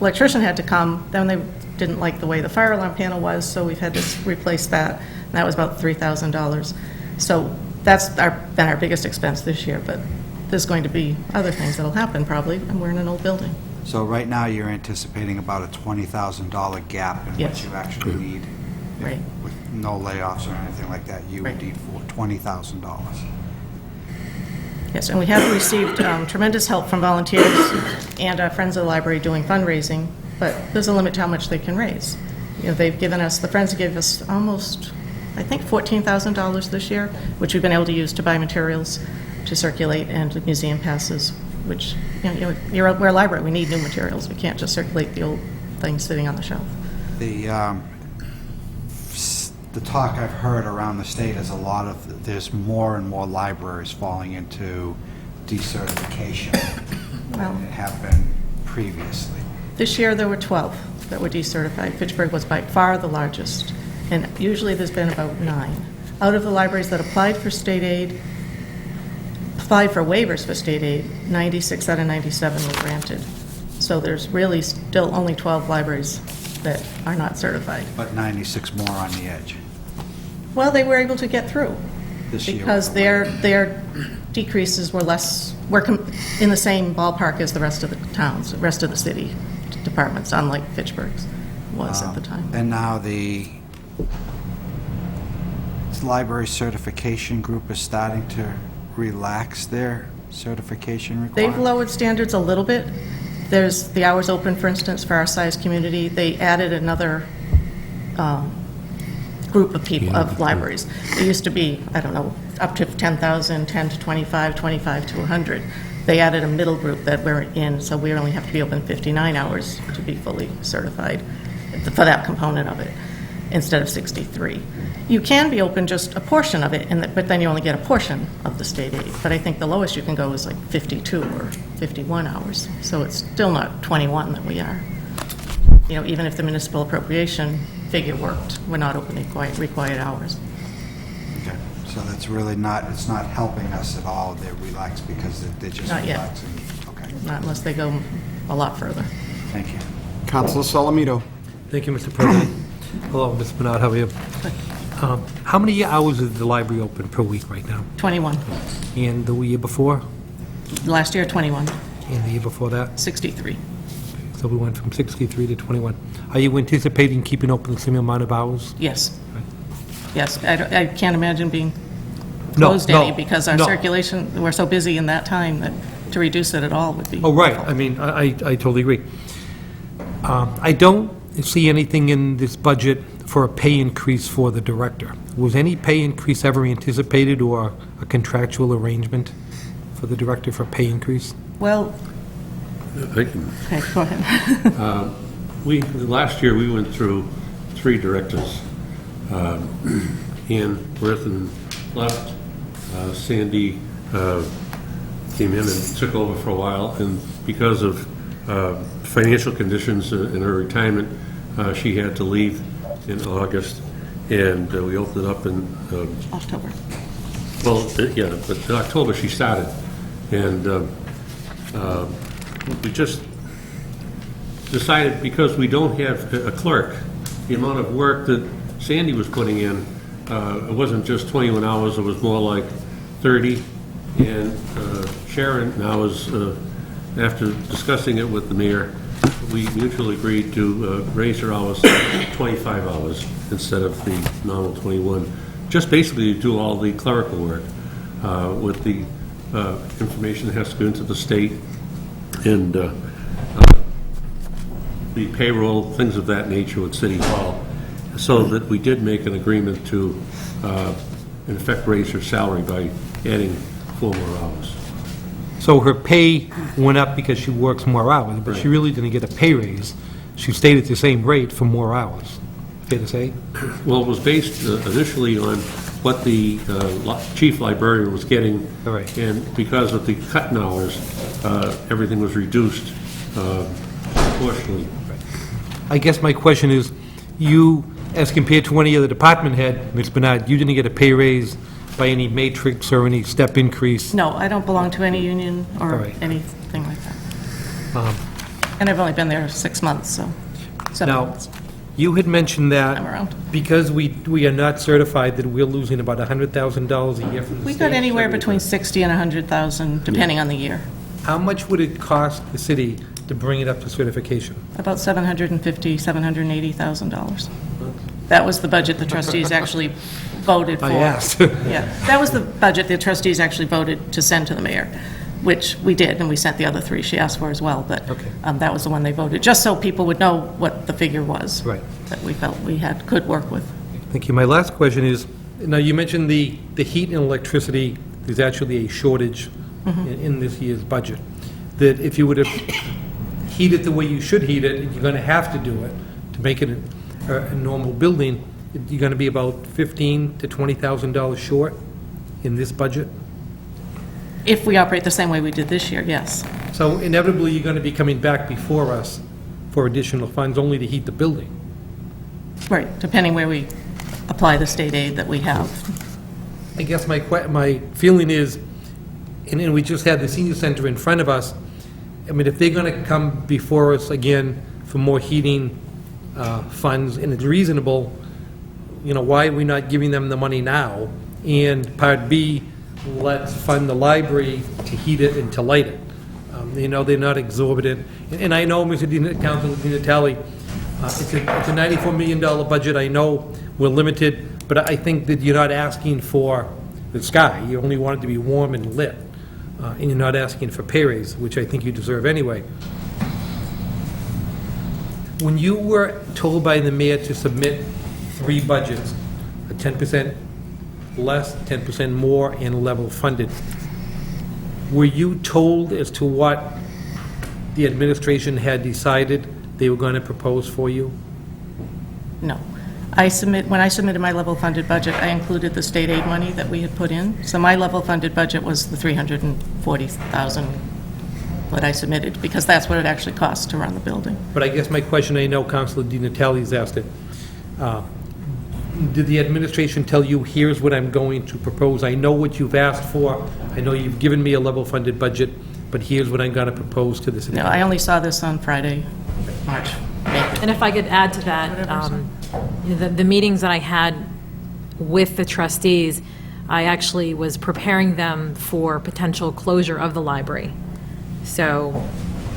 electrician had to come. Then they didn't like the way the fire alarm panel was, so we've had to replace that, and that was about $3,000. So that's been our biggest expense this year, but there's going to be other things that'll happen probably, and we're in an old building. So right now, you're anticipating about a $20,000 gap in what Yes. you actually need? Right. With no layoffs or anything like that, you would Right. need for $20,000. Yes, and we have received tremendous help from volunteers and our Friends of the Library doing fundraising, but there's a limit to how much they can raise. You know, they've given us, the Friends gave us almost, I think, $14,000 this year, which we've been able to use to buy materials to circulate and museum passes, which, we're a library, we need new materials. We can't just circulate the old things sitting on the shelf. The talk I've heard around the state is there's more and more libraries falling into decertification Well, than have been previously. this year there were 12 that were decertified. Fitchburg was by far the largest, and usually there's been about 9. Out of the libraries that applied for state aid, applied for waivers for state aid, 96 out of 97 were granted. So there's really still only 12 libraries that are not certified. But 96 more on the edge Well, they were able to get through this year. because with the their decreases were in the same ballpark as the rest of the towns, the rest of the city departments, unlike Fitchburg's was at the time. And now the library certification group is starting to relax their certification requirements? They've lowered standards a little bit. There's the hours open, for instance, for our size community. They added another group of people, of libraries. It used to be, I don't know, up to 10,000, 10 to 25, 25 to 100. They added a middle group that we're in, so we only have to be open 59 hours to be fully certified for that component of it, instead of 63. You can be open just a portion of it, but then you only get a portion of the state aid. But I think the lowest you can go is like 52 or 51 hours. So it's still not 21 that we are. You know, even if the municipal appropriation figure worked, we're not open required hours. Okay, so that's really it's not helping us at all, they're relaxed because they're just Not yet. relaxing? Okay, Not unless they go a lot further. thank you. Councilor Solomito. Thank you, Mr. President. Hello, Ms. Bernard, how are you? How many hours is the library open per week right now? 21. And the year before? Last year, 21. And the year before that? 63. So we went from 63 to 21. Are you anticipating keeping open the same amount of hours? Yes. Yes, I can't imagine being No, closed no, any because our no. circulation, we're so busy in that time that to reduce it at all would be. Oh, right, I mean, I totally agree. I don't see anything in this budget for a pay increase for the director. Was any pay increase ever anticipated or a contractual arrangement for the director for pay increase? Well, I can, okay, go ahead. last year, we went through 3 directors. Ann Worthen left, Sandy came in and took over for a while, and because of financial conditions in her retirement, she had to leave in August, and we opened it up in, October. well, yeah, but in October she started, and we just decided, because we don't have a clerk, the amount of work that Sandy was putting in, it wasn't just 21 hours, it was more like 30, and Sharon now is, after discussing it with the mayor, we mutually agreed to raise her hours to 25 hours instead of the normal 21, just basically to do all the clerical work with the information that has to go into the state and the payroll, things of that nature with City Hall, so that we did make an agreement to, in effect, raise her salary by adding 4 more hours. So her pay went up because she works more hours, but she really didn't get a pay raise. She stayed at the same rate for more hours. Fair to say? Well, it was based initially on what the chief librarian was getting, All right. and because of the cut in hours, everything was reduced proportionally. I guess my question is, you, as compared to any other department head, Ms. Bernard, you didn't get a pay raise by any matrix or any step increase? No, I don't belong to any union All or right. anything like that. And I've only been there 6 months, so 7 Now, months. You had mentioned that I'm around. because we are not certified, that we're losing about $100,000 a year from the We state. got anywhere between 60 and 100,000, depending on the year. How much would it cost the city to bring it up to certification? About $750,000, $780,000. That was the budget the trustees actually voted for. I asked. Yeah, that was the budget the trustees actually voted to send to the mayor, which we did, and we sent the other three she asked for as well, but Okay. that was the one they voted, just so people would know what the figure was. Right. That we felt we could work with. Thank you. My last question is, now, you mentioned the heat and electricity, there's actually a shortage in this year's budget. That if you were to heat it the way you should heat it, you're going to have to do it to make it a normal building, you're going to be about $15,000 to $20,000 short in this budget? If we operate the same way we did this year, yes. So inevitably, you're going to be coming back before us for additional funds only to heat the building. Right, depending where we apply the state aid that we have. I guess my feeling is, and we just had the senior center in front of us, I mean, if they're going to come before us again for more heating funds, and it's reasonable, why are we not giving them the money now? And Part B, let's fund the library to heat it and to light it. They're not exorbitant. And I know, Councilor Di Natale, it's a $94 million budget. I know we're limited, but I think that you're not asking for the sky. You only want it to be warm and lit. And you're not asking for pay raise, which I think you deserve anyway. When you were told by the mayor to submit 3 budgets, a 10% less, 10% more, and level funded, were you told as to what the administration had decided they were going to propose for you? No. When I submitted my level funded budget, I included the state aid money that we had put in. So my level funded budget was the $340,000 that I submitted, because that's what it actually costs to run the building. But I guess my question, I know Councilor Di Natale's asked it. Did the administration tell you, here's what I'm going to propose? I know what you've asked for. I know you've given me a level funded budget, but here's what I'm going to propose to the city. No, I only saw this on Friday, March 8th. And if I could add to that, the meetings that I had with the trustees, I actually was preparing them for potential closure of the library. So,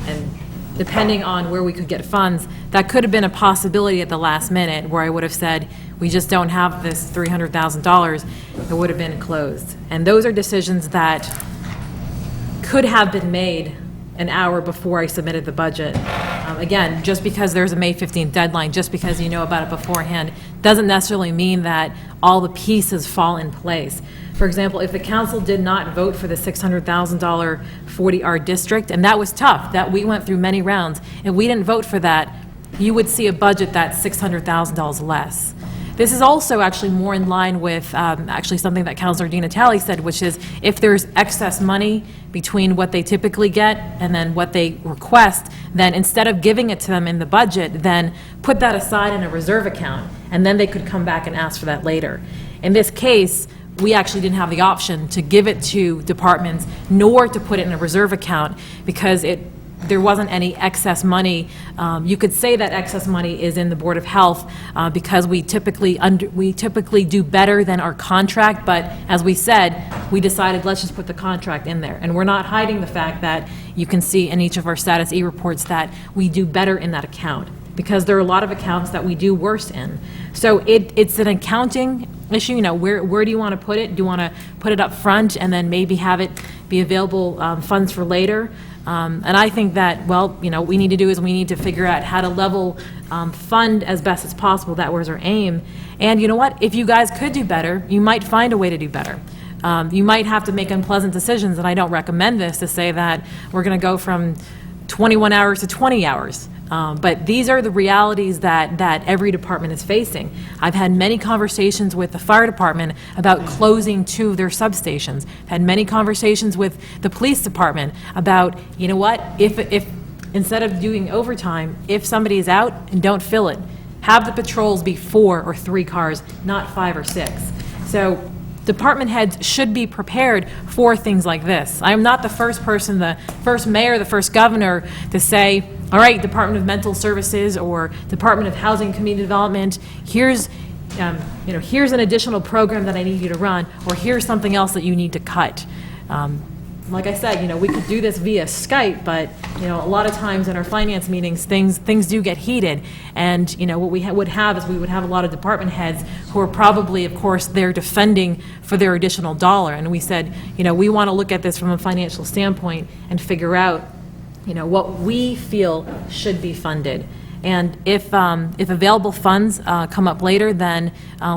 and depending on where we could get funds, that could have been a possibility at the last minute, where I would have said, we just don't have this $300,000, it would have been closed. And those are decisions that could have been made an hour before I submitted the budget. Again, just because there's a May 15th deadline, just because you know about it beforehand, doesn't necessarily mean that all the pieces fall in place. For example, if the council did not vote for the $600,000 40R district, and that was tough, that we went through many rounds, and we didn't vote for that, you would see a budget that's $600,000 less. This is also actually more in line with actually something that Councilor Di Natale said, which is if there's excess money between what they typically get and then what they request, then instead of giving it to them in the budget, then put that aside in a reserve account, and then they could come back and ask for that later. In this case, we actually didn't have the option to give it to departments, nor to put it in a reserve account, because there wasn't any excess money. You could say that excess money is in the Board of Health because we typically do better than our contract, but as we said, we decided let's just put the contract in there. And we're not hiding the fact that you can see in each of our status E reports that we do better in that account, because there are a lot of accounts that we do worse in. So it's an accounting issue. Where do you want to put it? Do you want to put it up front and then maybe have it be available funds for later? And I think that, what we need to do is we need to figure out how to level fund as best as possible. That was our aim. And you know what? If you guys could do better, you might find a way to do better. You might have to make unpleasant decisions, and I don't recommend this, to say that we're going to go from 21 hours to 20 hours. But these are the realities that every department is facing. I've had many conversations with the fire department about closing 2 of their substations. I've had many conversations with the police department about, you know what, if instead of doing overtime, if somebody is out and don't fill it, have the patrols be 4 or 3 cars, not 5 or 6. So department heads should be prepared for things like this. I am not the first person, the first mayor, the first governor to say, all right, Department of Mental Services or Department of Housing and Community Development, here's, here's an additional program that I need you to run, or here's something else that you need to cut. Like I said, we could do this via Skype, but, a lot of times in our finance meetings, things do get heated. And, what we would have is we would have a lot of department heads who are probably, of course, they're defending for their additional dollar. And we said, we want to look at this from a financial standpoint and figure out, what we feel should be funded. And if available funds come up later, then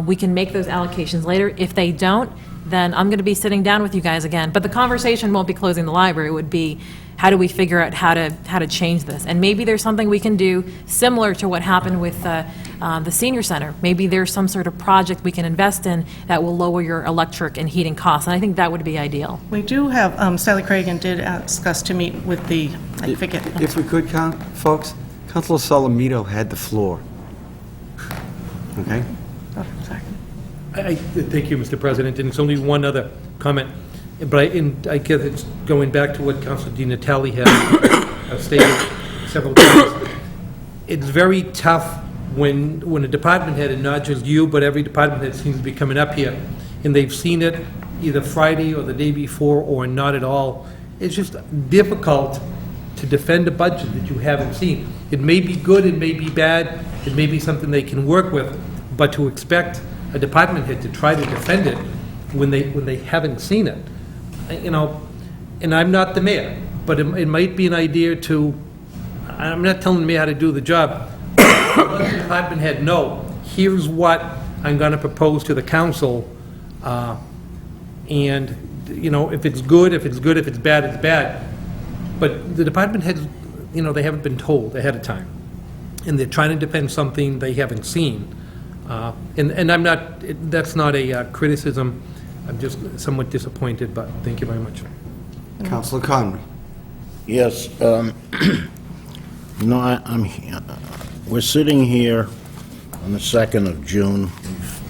we can make those allocations later. If they don't, then I'm going to be sitting down with you guys again. But the conversation won't be closing the library. It would be, how do we figure out how to change this? And maybe there's something we can do similar to what happened with the senior center. Maybe there's some sort of project we can invest in that will lower your electric and heating costs. And I think that would be ideal. We do have, Sally Cragen did ask us to meet with the, I forget. If we could, folks, Councilor Salamito had the floor. Okay? Oh, sorry. Thank you, Mr. President, and it's only one other comment, but I guess it's going back to what Councilor Di Natale has stated several times. It's very tough when a department head, and not just you, but every department head seems to be coming up here, and they've seen it either Friday or the day before or not at all. It's just difficult to defend a budget that you haven't seen. It may be good, it may be bad, it may be something they can work with, but to expect a department head to try to defend it when they haven't seen it, and I'm not the mayor, but it might be an idea to, I'm not telling the mayor how to do the job, let the department head know, here's what I'm going to propose to the council, and, if it's good, if it's good, if it's bad, it's bad. But the department heads, they haven't been told ahead of time, and they're trying to defend something they haven't seen. And I'm not, that's not a criticism, I'm just somewhat disappointed, but thank you very much. Councilor Conway. Yes, I'm here. We're sitting here on the 2nd of June. We've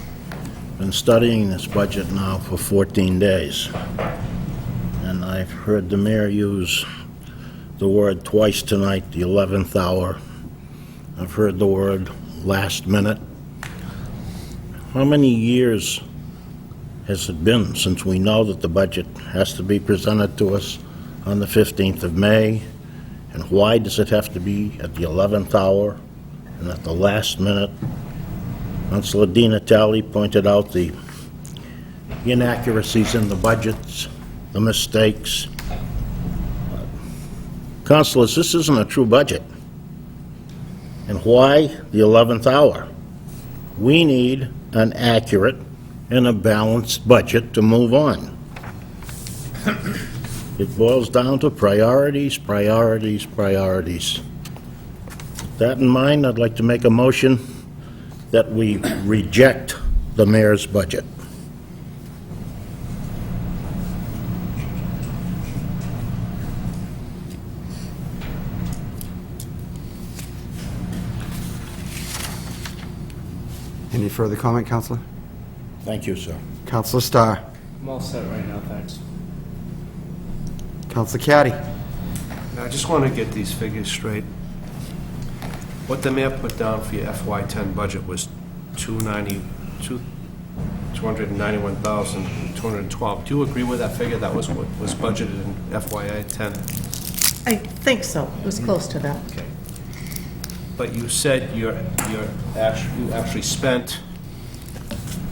been studying this budget now for 14 days. And I've heard the mayor use the word twice tonight, the 11th hour. I've heard the word last minute. How many years has it been since we know that the budget has to be presented to us on the 15th of May? And why does it have to be at the 11th hour and at the last minute? Councilor Di Natale pointed out the inaccuracies in the budgets, the mistakes. Councilors, this isn't a true budget. And why the 11th hour? We need an accurate and a balanced budget to move on. It boils down to priorities, priorities, priorities. With that in mind, I'd like to make a motion that we reject the mayor's budget. Any further comment, Councilor? Thank you, sir. Councilor Starr. I'm all set right now, thanks. Councilor Caddy. Now, I just want to get these figures straight. What the mayor put down for your FY10 budget was $291,212. Do you agree with that figure? That was what was budgeted in FY10? I think so. It was close to that. Okay. But you said you actually spent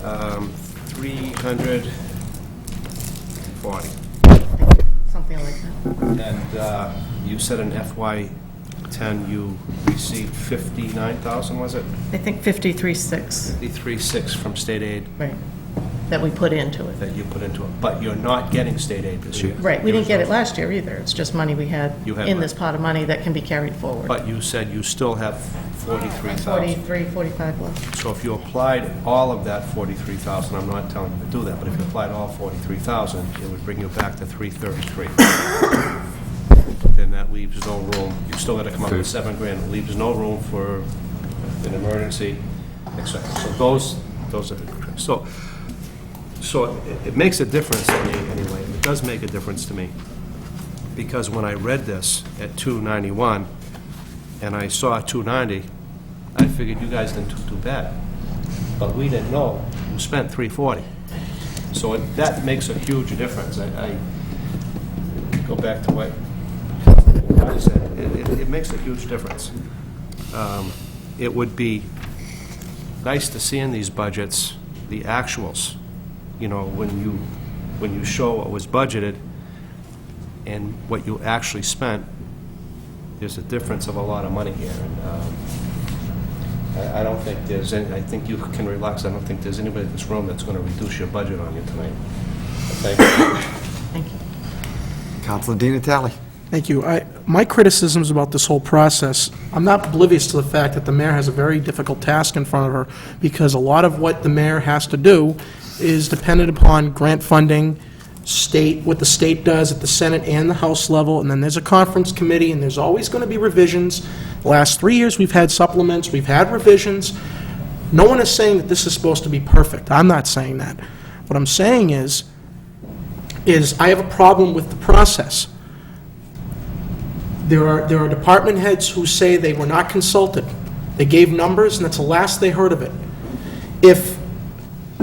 340. Something like that. And you said in FY10 you received 59,000, was it? I think 53.6, 53.6 from state aid right, that we put into it. that you put into it. But you're not getting state aid this year. Right, we didn't get it last year either. It's just money we had You had in money. this pot of money that can be carried forward. But you said you still have 43,000. 43, 45 left. So if you applied all of that 43,000, I'm not telling you to do that, but if you applied all 43,000, it would bring you back to 333. Then that leaves no room. You still got to come up with $7,000. It leaves no room for an emergency, etc. So those are so it makes a difference to me anyway. It does make a difference to me because when I read this at 291, and I saw 290, I figured you guys didn't do too bad. But we didn't know you spent 340. So that makes a huge difference. I go back to what I said. It makes a huge difference. It would be nice to see in these budgets the actuals, you know, when you show what was budgeted and what you actually spent. There's a difference of a lot of money here. And I don't think there's any, I think you can relax. I don't think there's anybody in this room that's going to reduce your budget on you tonight. Thank you. Thank you. Councilor Di Natale. Thank you. My criticisms about this whole process, I'm not oblivious to the fact that the mayor has a very difficult task in front of her, because a lot of what the mayor has to do is dependent upon grant funding, what the state does at the Senate and the House level, and then there's a conference committee, and there's always going to be revisions. The last 3 years, we've had supplements, we've had revisions. No one is saying that this is supposed to be perfect. I'm not saying that. What I'm saying is I have a problem with the process. There are department heads who say they were not consulted. They gave numbers, and that's the last they heard of it. If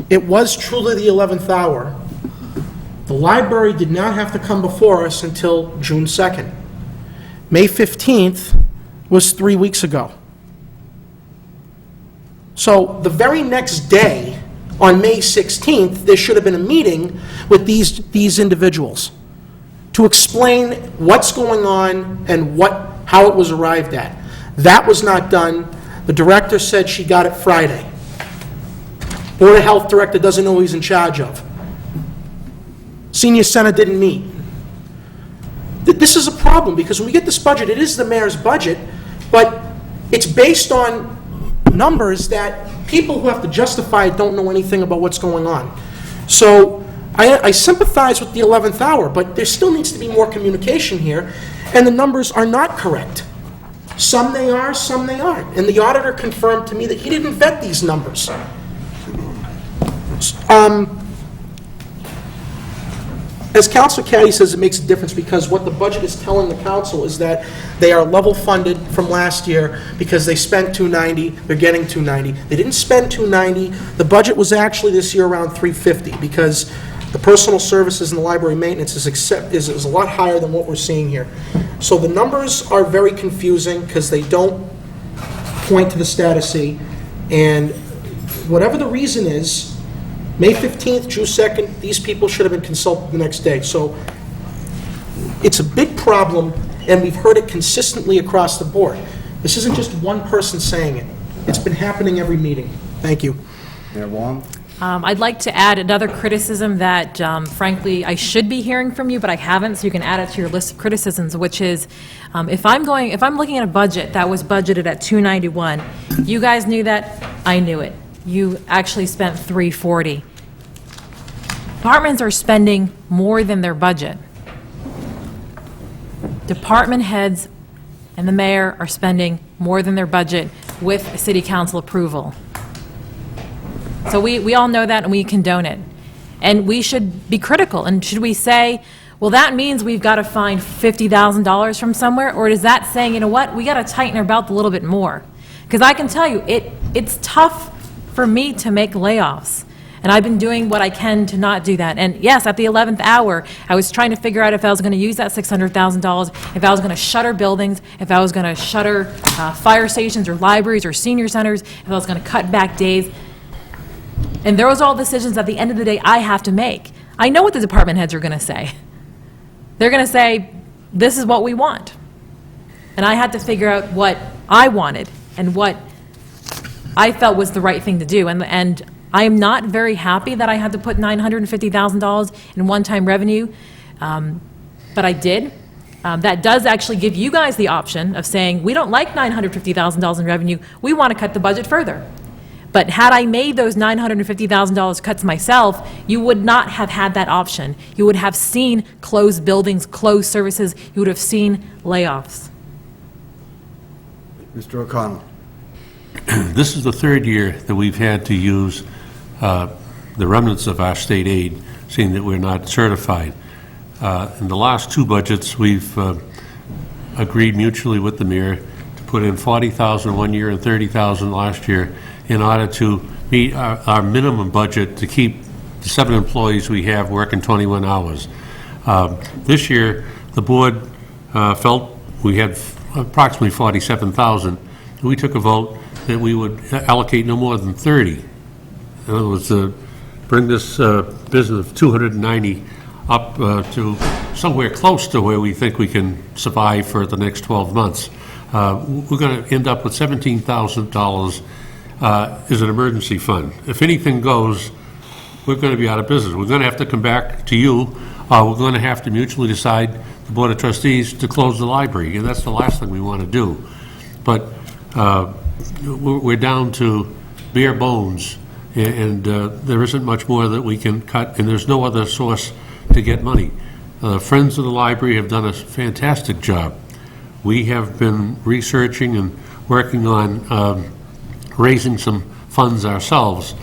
it was truly the 11th hour, the library did not have to come before us until June 2nd. May 15th was 3 weeks ago. So the very next day, on May 16th, there should have been a meeting with these individuals to explain what's going on and how it was arrived at. That was not done. The director said she got it Friday. Board of Health director doesn't know who he's in charge of. Senior Senate didn't meet. This is a problem, because when we get this budget, it is the mayor's budget, but it's based on numbers that people who have to justify it don't know anything about what's going on. So I sympathize with the 11th hour, but there still needs to be more communication here, and the numbers are not correct. Some they are, some they aren't. And the auditor confirmed to me that he didn't vet these numbers. As Councilor Caddy says, it makes a difference, because what the budget is telling the council is that they are level funded from last year because they spent $290, they're getting $290. They didn't spend $290. The budget was actually this year around $350, because the personal services and the library maintenance is a lot higher than what we're seeing here. So the numbers are very confusing because they don't point to the status C, and whatever the reason is, May 15th, June 2nd, these people should have been consulted the next day. So it's a big problem, and we've heard it consistently across the board. This isn't just one person saying it. It's been happening every meeting. Thank you. Mayor Wong. I'd like to add another criticism that, frankly, I should be hearing from you, but I haven't, so you can add it to your list of criticisms, which is, if I'm looking at a budget that was budgeted at $291, you guys knew that, I knew it. You actually spent $340. Departments are spending more than their budget. Department heads and the mayor are spending more than their budget with city council approval. So we all know that, and we condone it. And we should be critical. And should we say, well, that means we've got to find $50,000 from somewhere? Or is that saying, you know what, we got to tighten our belt a little bit more? Because I can tell you, it's tough for me to make layoffs. And I've been doing what I can to not do that. And yes, at the 11th hour, I was trying to figure out if I was going to use that $600,000, if I was going to shutter buildings, if I was going to shutter fire stations or libraries or senior centers, if I was going to cut back days. And those are all decisions at the end of the day I have to make. I know what the department heads are going to say. They're going to say, this is what we want. And I had to figure out what I wanted and what I felt was the right thing to do. And I am not very happy that I had to put $950,000 in one-time revenue, but I did. That does actually give you guys the option of saying, we don't like $950,000 in revenue, we want to cut the budget further. But had I made those $950,000 cuts myself, you would not have had that option. You would have seen closed buildings, closed services, you would have seen layoffs. Mr. O'Connell. This is the third year that we've had to use the remnants of our state aid, seeing that we're not certified. In the last two budgets, we've agreed mutually with the mayor to put in 40,000 one year and 30,000 last year in order to meet our minimum budget to keep the 7 employees we have working 21 hours. This year, the board felt we had approximately 47,000. We took a vote that we would allocate no more than 30. In other words, bring this business of 290 up to somewhere close to where we think we can survive for the next 12 months. We're going to end up with $17,000 as an emergency fund. If anything goes, we're going to be out of business. We're going to have to come back to you, we're going to have to mutually decide, the Board of Trustees, to close the library, and that's the last thing we want to do. But we're down to bare bones, and there isn't much more that we can cut, and there's no other source to get money. Friends of the library have done a fantastic job. We have been researching and working on raising some funds ourselves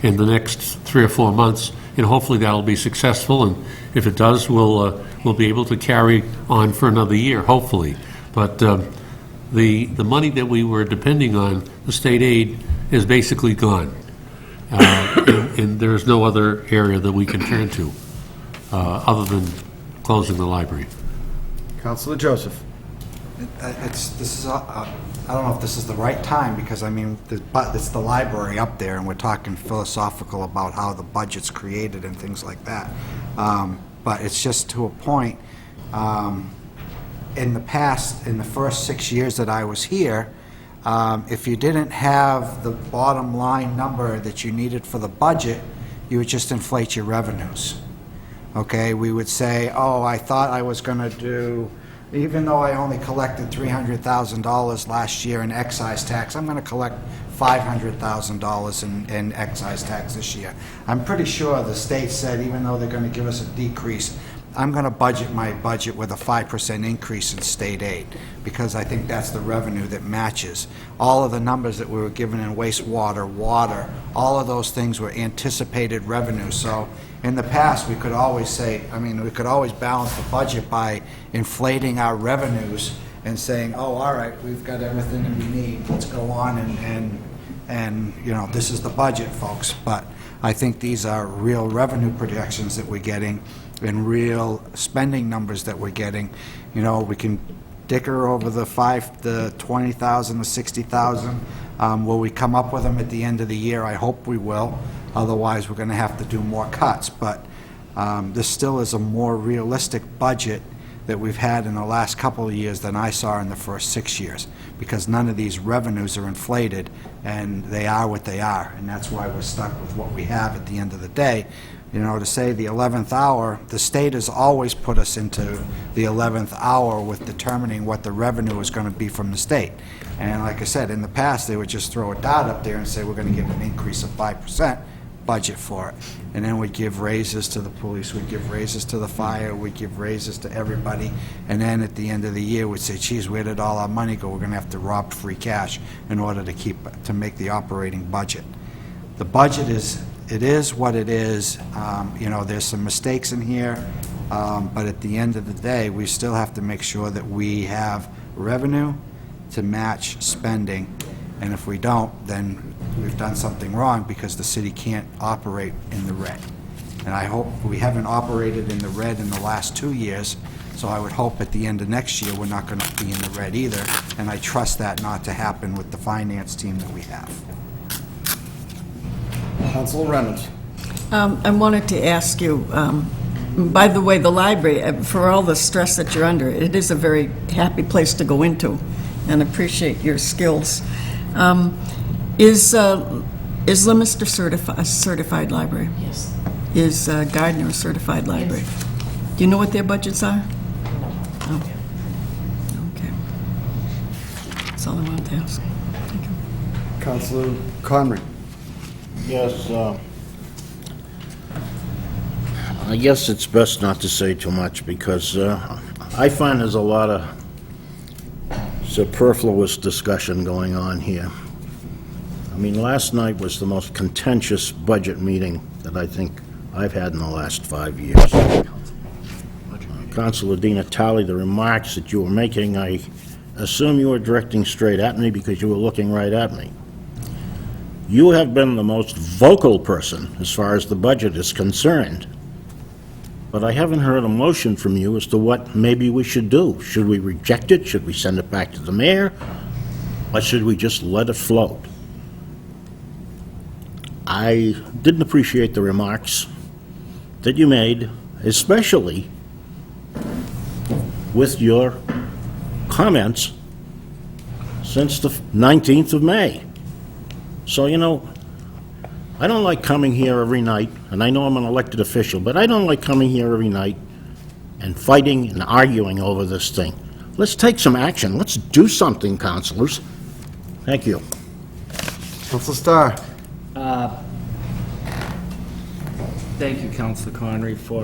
in the next 3 or 4 months, and hopefully that'll be successful, and if it does, we'll be able to carry on for another year, hopefully. But the money that we were depending on, the state aid, is basically gone. And there's no other area that we can turn to other than closing the library. Councilor Joseph. I don't know if this is the right time, because, I mean, it's the library up there, and we're talking philosophical about how the budget's created and things like that. But it's just to a point. In the past, in the first 6 years that I was here, if you didn't have the bottom line number that you needed for the budget, you would just inflate your revenues. Okay, we would say, oh, I thought I was going to do, even though I only collected $300,000 last year in excise tax, I'm going to collect $500,000 in excise tax this year. I'm pretty sure the state said, even though they're going to give us a decrease, I'm going to budget my budget with a 5% increase in state aid, because I think that's the revenue that matches. All of the numbers that we were given in wastewater, water, all of those things were anticipated revenue. So in the past, we could always say, I mean, we could always balance the budget by inflating our revenues and saying, oh, all right, we've got everything that we need, let's go on and you know, this is the budget, folks. But I think these are real revenue projections that we're getting and real spending numbers that we're getting. You know, we can dicker over the 20,000, the 60,000. Will we come up with them at the end of the year? I hope we will. Otherwise, we're going to have to do more cuts. But this still is a more realistic budget that we've had in the last couple of years than I saw in the first 6 years, because none of these revenues are inflated, and they are what they are, and that's why we're stuck with what we have at the end of the day. You know, to say the 11th hour, the state has always put us into the 11th hour with determining what the revenue is going to be from the state. And like I said, in the past, they would just throw a dot up there and say, we're going to give an increase of 5%, budget for it. And then we'd give raises to the police, we'd give raises to the fire, we'd give raises to everybody. And then at the end of the year, we'd say, geez, where did all our money go? We're going to have to rob free cash in order to make the operating budget. The budget is, it is what it is. You know, there's some mistakes in here, but at the end of the day, we still have to make sure that we have revenue to match spending, and if we don't, then we've done something wrong, because the city can't operate in the red. And I hope we haven't operated in the red in the last 2 years, so I would hope at the end of next year we're not going to be in the red either, and I trust that not to happen with the finance team that we have. Councilor Reynolds. I wanted to ask you, by the way, the library, for all the stress that you're under, it is a very happy place to go into, and appreciate your skills. Is Leominster a certified library? Yes. Is Gardner a certified library? Yes. Do you know what their budgets are? No. Okay. That's all I wanted to ask. Thank you. Councilor Conry. Yes, I guess it's best not to say too much, because I find there's a lot of superfluous discussion going on here. I mean, last night was the most contentious budget meeting that I think I've had in the last 5 years. Councilor Di Natale, the remarks that you were making, I assume you were directing straight at me because you were looking right at me. You have been the most vocal person as far as the budget is concerned. But I haven't heard a motion from you as to what maybe we should do. Should we reject it? Should we send it back to the mayor? Or should we just let it float? I didn't appreciate the remarks that you made, especially with your comments since the 19th of May. So, you know, I don't like coming here every night, and I know I'm an elected official, but I don't like coming here every night and fighting and arguing over this thing. Let's take some action. Let's do something, councilors. Thank you. Councilor Starr. Thank you, Councilor Connery, for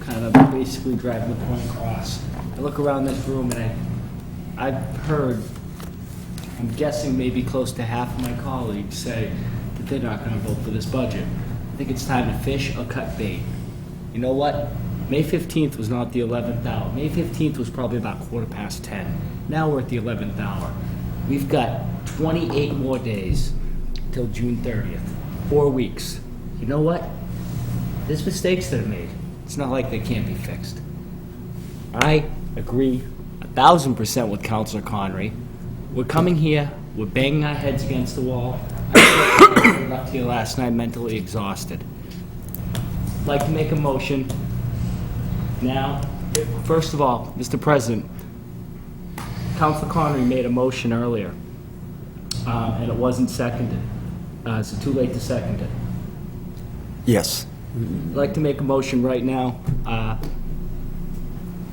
kind of basically driving the point across. I look around this room and I've heard, I'm guessing maybe close to half of my colleagues say that they're not going to vote for this budget. I think it's time to fish or cut bait. You know what? May 15th was not the 11th hour. May 15th was probably about 10:15. Now we're at the 11th hour. We've got 28 more days till June 30th. 4 weeks. You know what? There's mistakes that are made. It's not like they can't be fixed. I agree 1,000% with Councilor Connery. We're coming here, we're banging our heads against the wall. I left here last night mentally exhausted. I'd like to make a motion now. First of all, Mr. President, Councilor Connery made a motion earlier, and it wasn't seconded. Is it too late to second it? Yes. I'd like to make a motion right now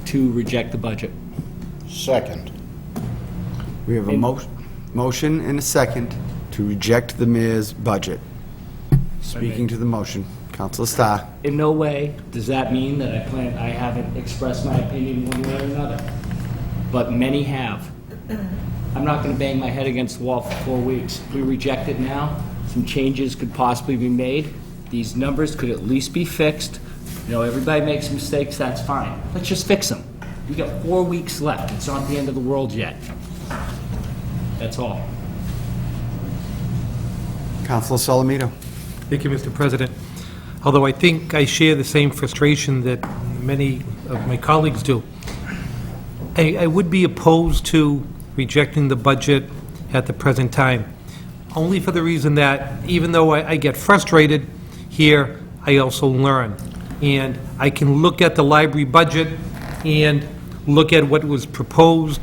to reject the budget. Second. We have a motion and a second to reject the mayor's budget. Speaking to the motion, Councilor Starr. In no way does that mean that I haven't expressed my opinion one way or another, but many have. I'm not going to bang my head against the wall for 4 weeks. If we reject it now, some changes could possibly be made. These numbers could at least be fixed. You know, everybody makes mistakes, that's fine. Let's just fix them. We got 4 weeks left. It's not the end of the world yet. That's all. Councilor Solomito. Thank you, Mr. President. Although I think I share the same frustration that many of my colleagues do, I would be opposed to rejecting the budget at the present time, only for the reason that even though I get frustrated here, I also learn. And I can look at the library budget and look at what was proposed,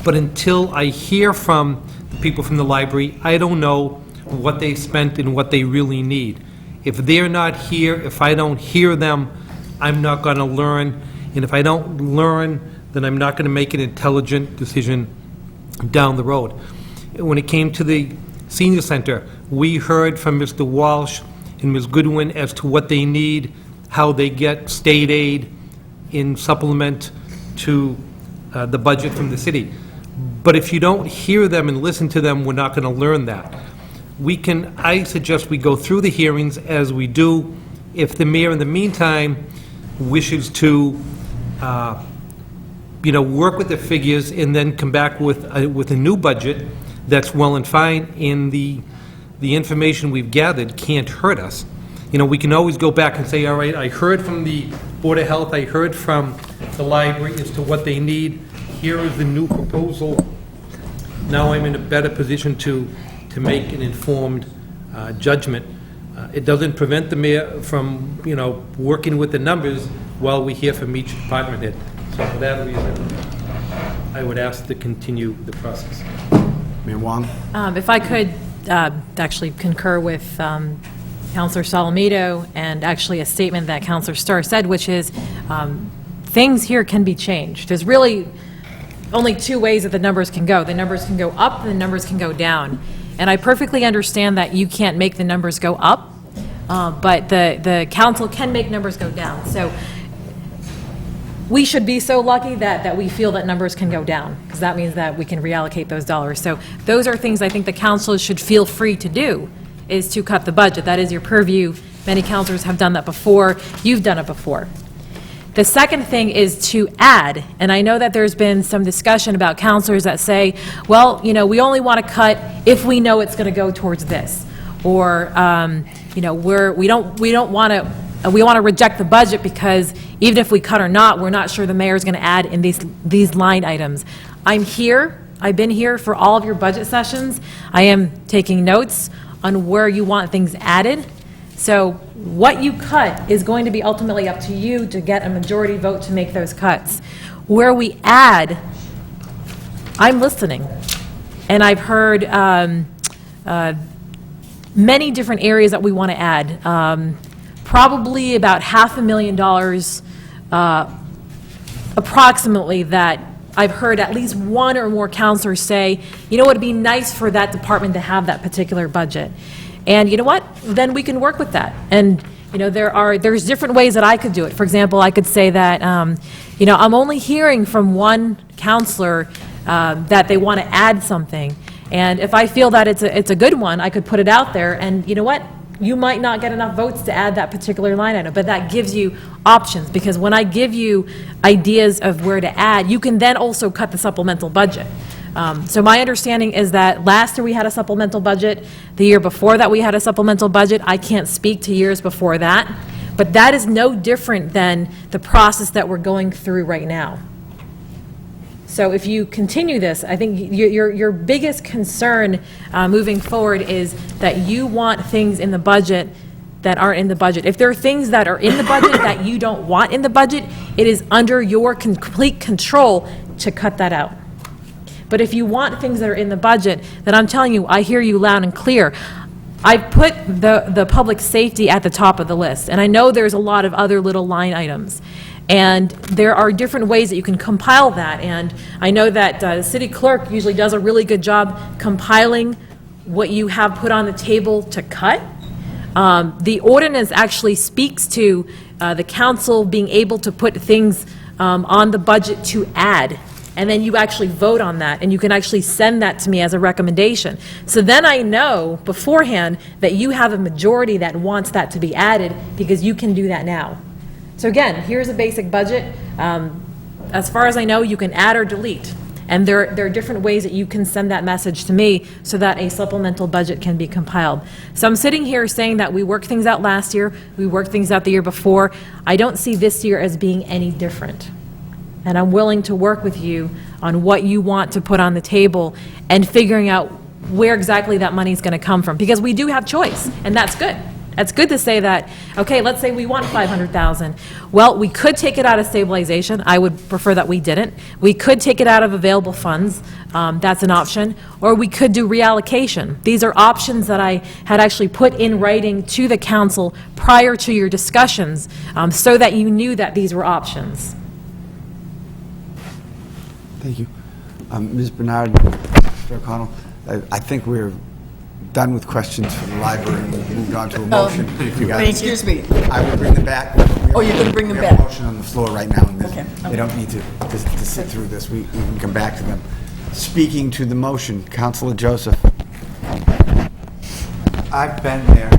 but until I hear from the people from the library, I don't know what they spent and what they really need. If they're not here, if I don't hear them, I'm not going to learn. And if I don't learn, then I'm not going to make an intelligent decision down the road. When it came to the senior center, we heard from Mr. Walsh and Ms. Goodwin as to what they need, how they get state aid in supplement to the budget from the city. But if you don't hear them and listen to them, we're not going to learn that. I suggest we go through the hearings as we do. If the mayor, in the meantime, wishes to, work with the figures and then come back with a new budget, that's well and fine, and the information we've gathered can't hurt us. We can always go back and say, all right, I heard from the Board of Health, I heard from the library as to what they need. Here is the new proposal. Now I'm in a better position to make an informed judgment. It doesn't prevent the mayor from, working with the numbers while we hear from each department head. So for that reason, I would ask to continue the process. Mayor Wong? If I could actually concur with Councilor Solomito, and actually a statement that Councilor Starr said, which is things here can be changed. There's really only two ways that the numbers can go. The numbers can go up, and the numbers can go down. And I perfectly understand that you can't make the numbers go up, but the council can make numbers go down. So we should be so lucky that we feel that numbers can go down, because that means that we can reallocate those dollars. So those are things I think the council should feel free to do, is to cut the budget. That is your purview. Many councilors have done that before. You've done it before. The second thing is to add, and I know that there's been some discussion about counselors that say, well, you know, we only want to cut if we know it's going to go towards this, or, you know, we want to reject the budget because even if we cut or not, we're not sure the mayor's going to add in these line items. I've been here for all of your budget sessions. I am taking notes on where you want things added. So what you cut is going to be ultimately up to you to get a majority vote to make those cuts. Where we add, I'm listening. And I've heard many different areas that we want to add. Probably about $500,000 approximately that I've heard at least one or more counselors say, you know, it would be nice for that department to have that particular budget. And you know what? Then we can work with that. And you know, there's different ways that I could do it. For example, I could say that, you know, I'm only hearing from one counselor that they want to add something. And if I feel that it's a good one, I could put it out there. And you know what? You might not get enough votes to add that particular line item, but that gives you options, because when I give you ideas of where to add, you can then also cut the supplemental budget. So my understanding is that last year we had a supplemental budget, the year before that we had a supplemental budget. I can't speak to years before that, but that is no different than the process that we're going through right now. So if you continue this, I think your biggest concern moving forward is that you want things in the budget that aren't in the budget. If there are things that are in the budget that you don't want in the budget, it is under your complete control to cut that out. But if you want things that are in the budget, then I'm telling you, I hear you loud and clear. I put the public safety at the top of the list, and I know there's a lot of other little line items. And there are different ways that you can compile that, and I know that the city clerk usually does a really good job compiling what you have put on the table to cut. The ordinance actually speaks to the council being able to put things on the budget to add, and then you actually vote on that, and you can actually send that to me as a recommendation. So then I know beforehand that you have a majority that wants that to be added, because you can do that now. So again, here's a basic budget. As far as I know, you can add or delete. And there are different ways that you can send that message to me so that a supplemental budget can be compiled. So I'm sitting here saying that we worked things out last year, we worked things out the year before. I don't see this year as being any different. And I'm willing to work with you on what you want to put on the table and figuring out where exactly that money is going to come from. Because we do have choice, and that's good. It's good to say that, okay, let's say we want $500,000. Well, we could take it out of stabilization. I would prefer that we didn't. We could take it out of available funds. That's an option. Or we could do reallocation. These are options that I had actually put in writing to the council prior to your discussions, so that you knew that these were options. Thank you. Ms. Bernard, Mr. O'Connell, I think we're done with questions from the library, and we've moved on to a motion. You guys- Excuse me. I will bring them back. Oh, you're going to bring them We have a back? motion on the floor right now, and Okay. they don't need to sit through this. We can come back to them. Speaking to the motion, Councilor Joseph. I've been there,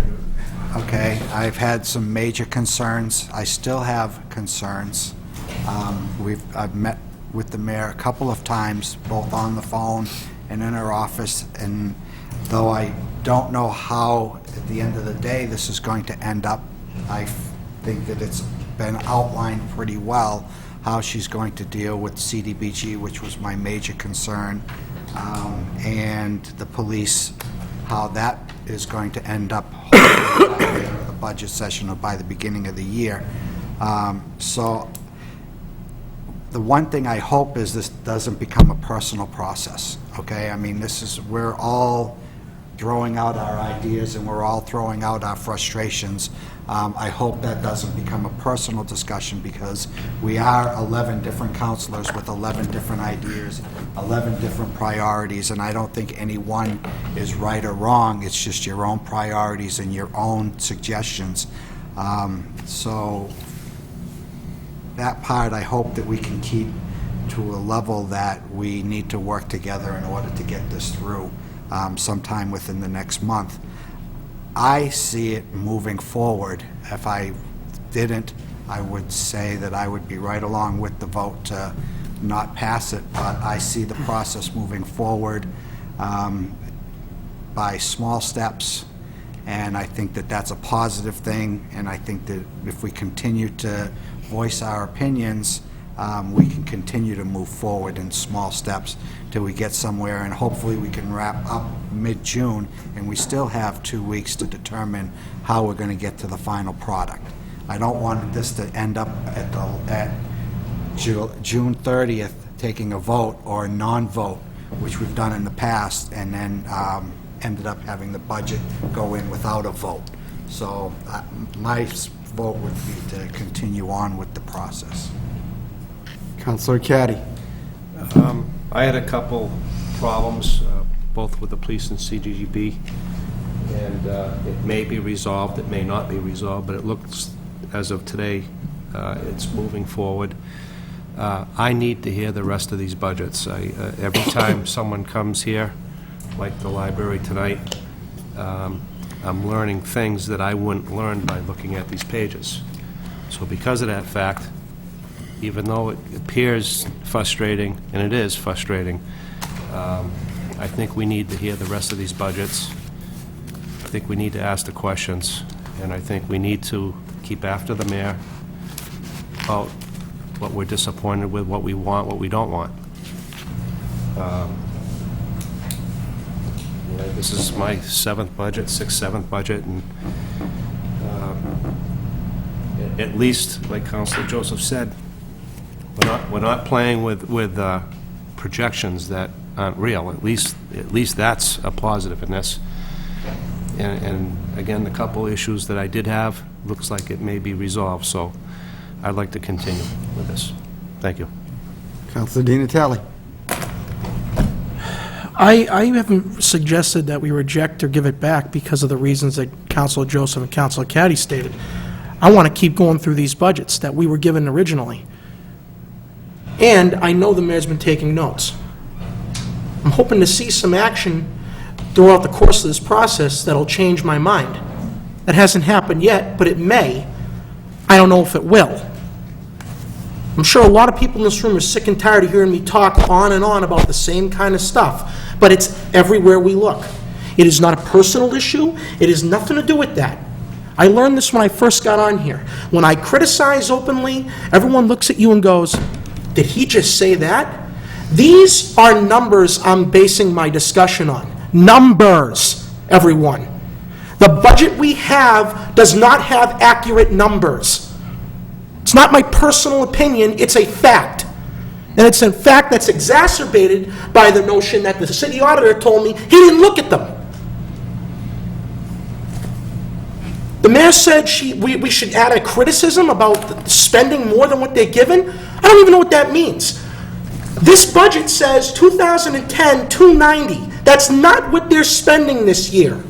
okay? I've had some major concerns. I still have concerns. I've met with the mayor a couple of times, both on the phone and in her office, and though I don't know how, at the end of the day, this is going to end up, I think that it's been outlined pretty well how she's going to deal with CDBG, which was my major concern, and the police, how that is going to end up hopefully by the end of the budget session or by the beginning of the year. So the one thing I hope is this doesn't become a personal process, okay? I mean, we're all throwing out our ideas and we're all throwing out our frustrations. I hope that doesn't become a personal discussion, because we are 11 different counselors with 11 different ideas, 11 different priorities, and I don't think any one is right or wrong. It's just your own priorities and your own suggestions. So that part, I hope that we can keep to a level that we need to work together in order to get this through sometime within the next month. I see it moving forward, if I didn't I would say that I would be right along with the vote to not pass it, but I see the process moving forward by small steps, and I think that that's a positive thing, and I think that if we continue to voice our opinions, we can continue to move forward in small steps till we get somewhere, and hopefully we can wrap up mid-June, and we still have 2 weeks to determine how we're going to get to the final product. I don't want this to end up at June 30th, taking a vote or a non-vote, which we've done in the past, and then ended up having the budget go in without a vote. So my vote would be to continue on with the process. Counselor Caddy. I had a couple problems, both with the police and CGGB, and it may be resolved, it may not be resolved, but it looks, as of today, it's moving forward. I need to hear the rest of these budgets. Every time someone comes here, like the library tonight, I'm learning things that I wouldn't learn by looking at these pages. So because of that fact, even though it appears frustrating, and it is frustrating, I think we need to hear the rest of these budgets. I think we need to ask the questions, and I think we need to keep after the mayor about what we're disappointed with, what we want, what we don't want. This is my sixth, seventh budget, and at least, like Councilor Joseph said, we're not playing with projections that aren't real. At least that's a positive in this. And again, the couple issues that I did have, looks like it may be resolved, so I'd like to continue with this. Thank you. Counselor Di Natale. I haven't suggested that we reject or give it back because of the reasons that Councilor Joseph and Councilor Caddy stated. I want to keep going through these budgets that we were given originally. And I know the mayor's been taking notes. I'm hoping to see some action throughout the course of this process that'll change my mind. That hasn't happened yet, but it may. I don't know if it will. I'm sure a lot of people in this room are sick and tired of hearing me talk on and on about the same kind of stuff, but it's everywhere we look. It is not a personal issue. It has nothing to do with that. I learned this when I first got on here. When I criticize openly, everyone looks at you and goes, "Did he just say that?" These are numbers I'm basing my discussion on. Numbers, everyone. The budget we have does not have accurate numbers. It's not my personal opinion, it's a fact. And it's a fact that's exacerbated by the notion that the city auditor told me he didn't look at them. The mayor said we should add a criticism about spending more than what they're given. I don't even know what that means. This budget says 2010, 290. That's not what they're spending this year.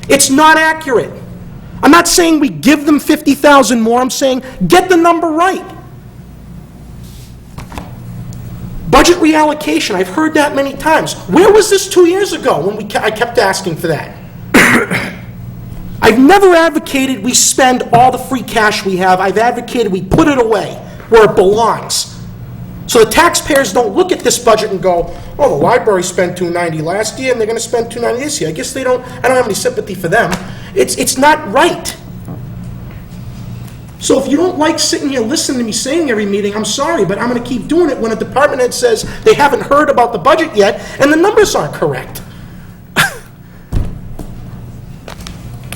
It's not accurate. I'm not saying we give them 50,000 more. I'm saying get the number right. Budget reallocation, I've heard that many times. Where was this 2 years ago when I kept asking for that? I've never advocated we spend all the free cash we have. I've advocated we put it away where it belongs. So the taxpayers don't look at this budget and go, "Oh, the library spent $290 last year and they're going to spend $290 this year." I guess they don't, I don't have any sympathy for them. It's not right. So if you don't like sitting here listening to me saying every meeting, I'm sorry, but I'm going to keep doing it when a department head says they haven't heard about the budget yet and the numbers aren't correct.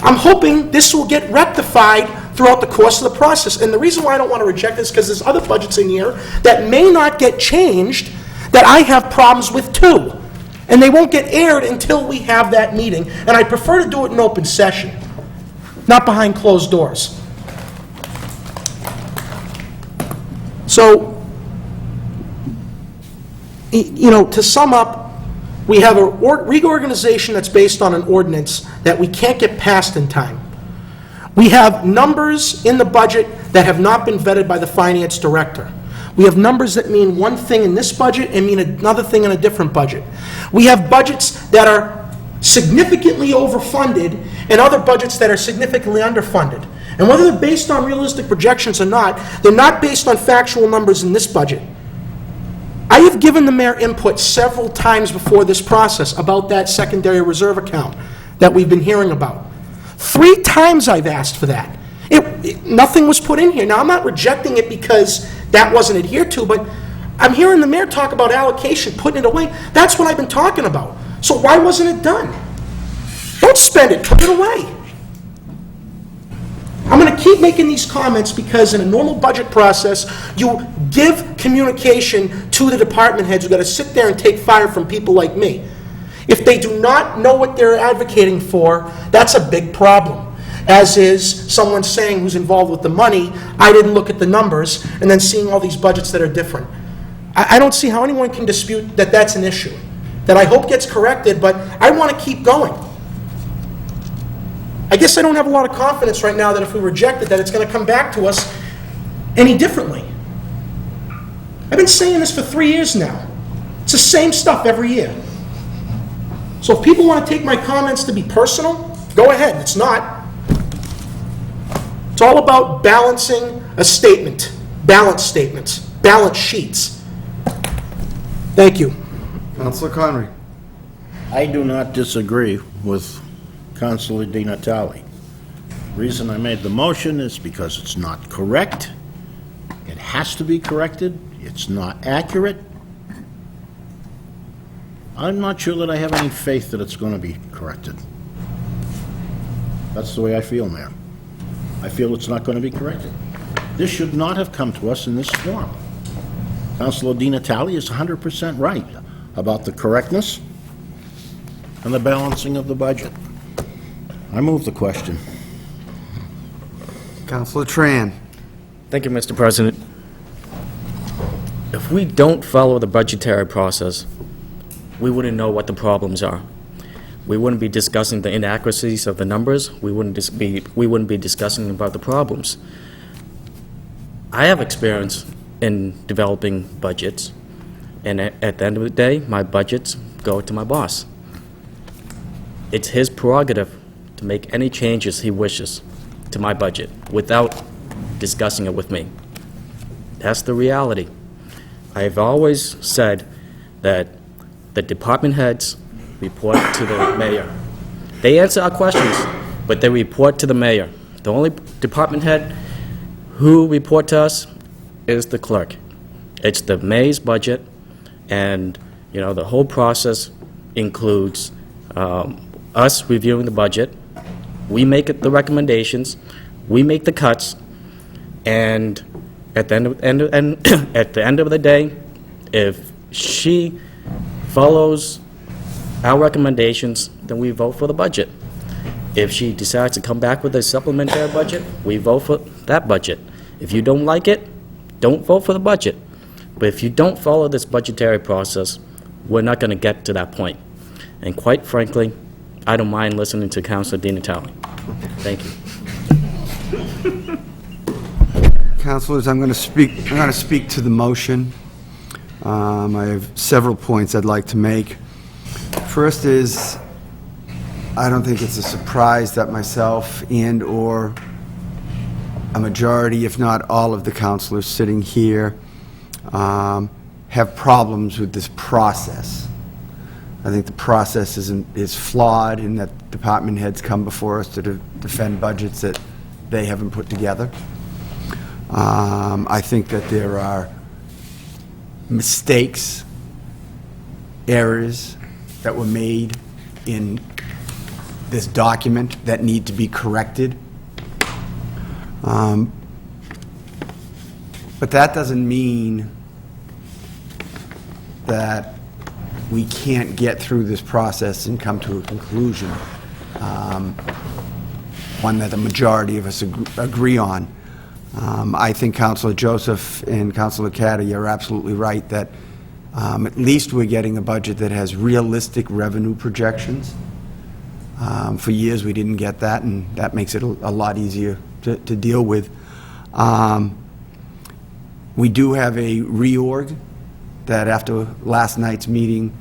I'm hoping this will get rectified throughout the course of the process. And the reason why I don't want to reject this is because there's other budgets in here that may not get changed that I have problems with too. And they won't get aired until we have that meeting. And I prefer to do it in open session, not behind closed doors. So, you know, to sum up, we have a reorganization that's based on an ordinance that we can't get passed in time. We have numbers in the budget that have not been vetted by the finance director. We have numbers that mean one thing in this budget and mean another thing in a different budget. We have budgets that are significantly overfunded and other budgets that are significantly underfunded. And whether they're based on realistic projections or not, they're not based on factual numbers in this budget. I have given the mayor input several times before this process about that secondary reserve account that we've been hearing about. 3 times I've asked for that. Nothing was put in here. Now, I'm not rejecting it because that wasn't adhered to, but I'm hearing the mayor talk about allocation, putting it away. That's what I've been talking about. So why wasn't it done? Don't spend it, put it away. I'm going to keep making these comments because in a normal budget process, you give communication to the department heads who've got to sit there and take fire from people like me. If they do not know what they're advocating for, that's a big problem. As is someone saying who's involved with the money, I didn't look at the numbers, and then seeing all these budgets that are different. I don't see how anyone can dispute that that's an issue, that I hope gets corrected, but I want to keep going. I guess I don't have a lot of confidence right now that if we reject it, that it's going to come back to us any differently. I've been saying this for 3 years now. It's the same stuff every year. So if people want to take my comments to be personal, go ahead. It's not. It's all about balancing a statement, balance statements, balance sheets. Thank you. Councilor Conry. I do not disagree with Councilor Di Natale. The reason I made the motion is because it's not correct. It has to be corrected. It's not accurate. I'm not sure that I have any faith that it's going to be corrected. That's the way I feel, Mayor. I feel it's not going to be corrected. This should not have come to us in this form. Councilor Di Natale is 100% right about the correctness and the balancing of the budget. I move the question. Councilor Tran. Thank you, Mr. President. If we don't follow the budgetary process, we wouldn't know what the problems are. We wouldn't be discussing the inaccuracies of the numbers. We wouldn't be discussing about the problems. I have experience in developing budgets, and at the end of the day, my budgets go to my boss. It's his prerogative to make any changes he wishes to my budget without discussing it with me. That's the reality. I've always said that the department heads report to the mayor. They answer our questions, but they report to the mayor. The only department head who report to us is the clerk. It's the mayor's budget, and the whole process includes us reviewing the budget. We make the recommendations, we make the cuts, and at the end of the day, if she follows our recommendations, then we vote for the budget. If she decides to come back with a supplementary budget, we vote for that budget. If you don't like it, don't vote for the budget. But if you don't follow this budgetary process, we're not going to get to that point. And quite frankly, I don't mind listening to Councilor Di Natale. Thank you. Councilors, I'm going to speak to the motion. I have several points I'd like to make. First is, I don't think it's a surprise that myself and/or a majority, if not all of the councilors sitting here, have problems with this process. I think the process is flawed in that department heads come before us to defend budgets that they haven't put together. I think that there are mistakes, errors that were made in this document that need to be corrected. But that doesn't mean that we can't get through this process and come to a conclusion, one that the majority of us agree on. I think Councilor Joseph and Councilor Caddy are absolutely right that at least we're getting a budget that has realistic revenue projections. For years, we didn't get that, and that makes it a lot easier to deal with. We do have a reorg that after last night's meeting,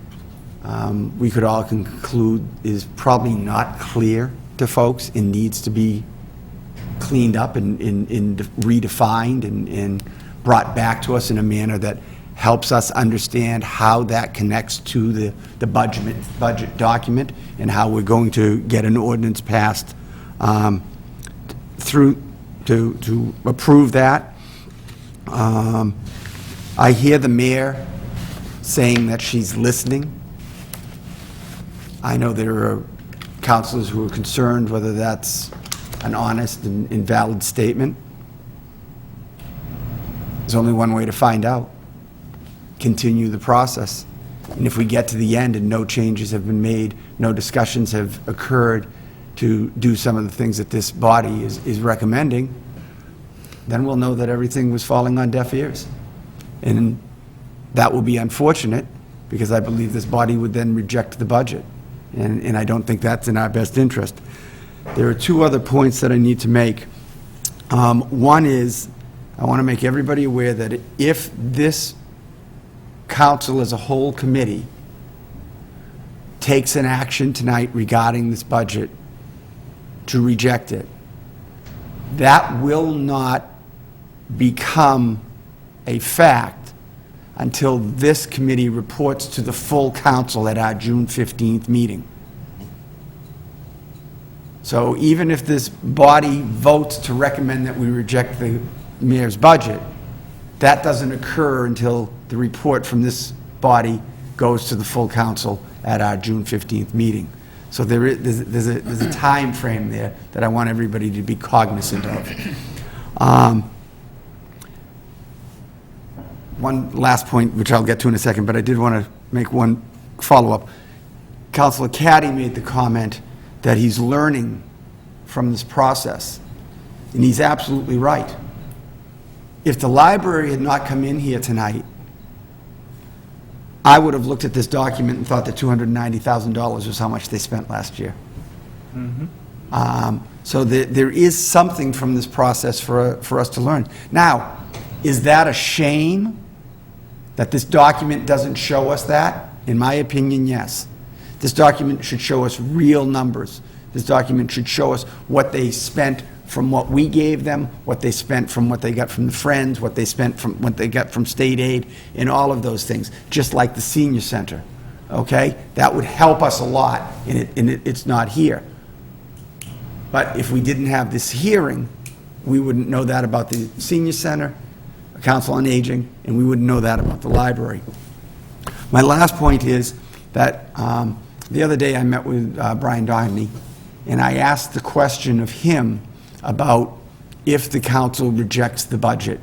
we could all conclude is probably not clear to folks and needs to be cleaned up and redefined and brought back to us in a manner that helps us understand how that connects to the budget document and how we're going to get an ordinance passed through to approve that. I hear the mayor saying that she's listening. I know there are councilors who are concerned whether that's an honest and valid statement. There's only one way to find out. Continue the process. And if we get to the end and no changes have been made, no discussions have occurred to do some of the things that this body is recommending, then we'll know that everything was falling on deaf ears. And that will be unfortunate, because I believe this body would then reject the budget. And I don't think that's in our best interest. There are two other points that I need to make. One is, I want to make everybody aware that if this council as a whole committee takes an action tonight regarding this budget to reject it, that will not become a fact until this committee reports to the full council at our June 15th meeting. So even if this body votes to recommend that we reject the mayor's budget, that doesn't occur until the report from this body goes to the full council at our June 15th meeting. So there's a time frame there that I want everybody to be cognizant of. One last point, which I'll get to in a second, but I did want to make one follow-up. Councilor Caddy made the comment that he's learning from this process, and he's absolutely right. If the library had not come in here tonight, I would have looked at this document and thought that $290,000 was how much they spent last year. So there is something from this process for us to learn. Now, is that a shame that this document doesn't show us that? In my opinion, yes. This document should show us real numbers. This document should show us what they spent from what we gave them, what they spent from what they got from the Friends, what they spent from what they got from state aid, and all of those things, just like the senior center, okay? That would help us a lot, and it's not here. But if we didn't have this hearing, we wouldn't know that about the senior center, Council on Aging, and we wouldn't know that about the library. My last point is that the other day I met with Brian Doheny, and I asked the question of him about if the council rejects the budget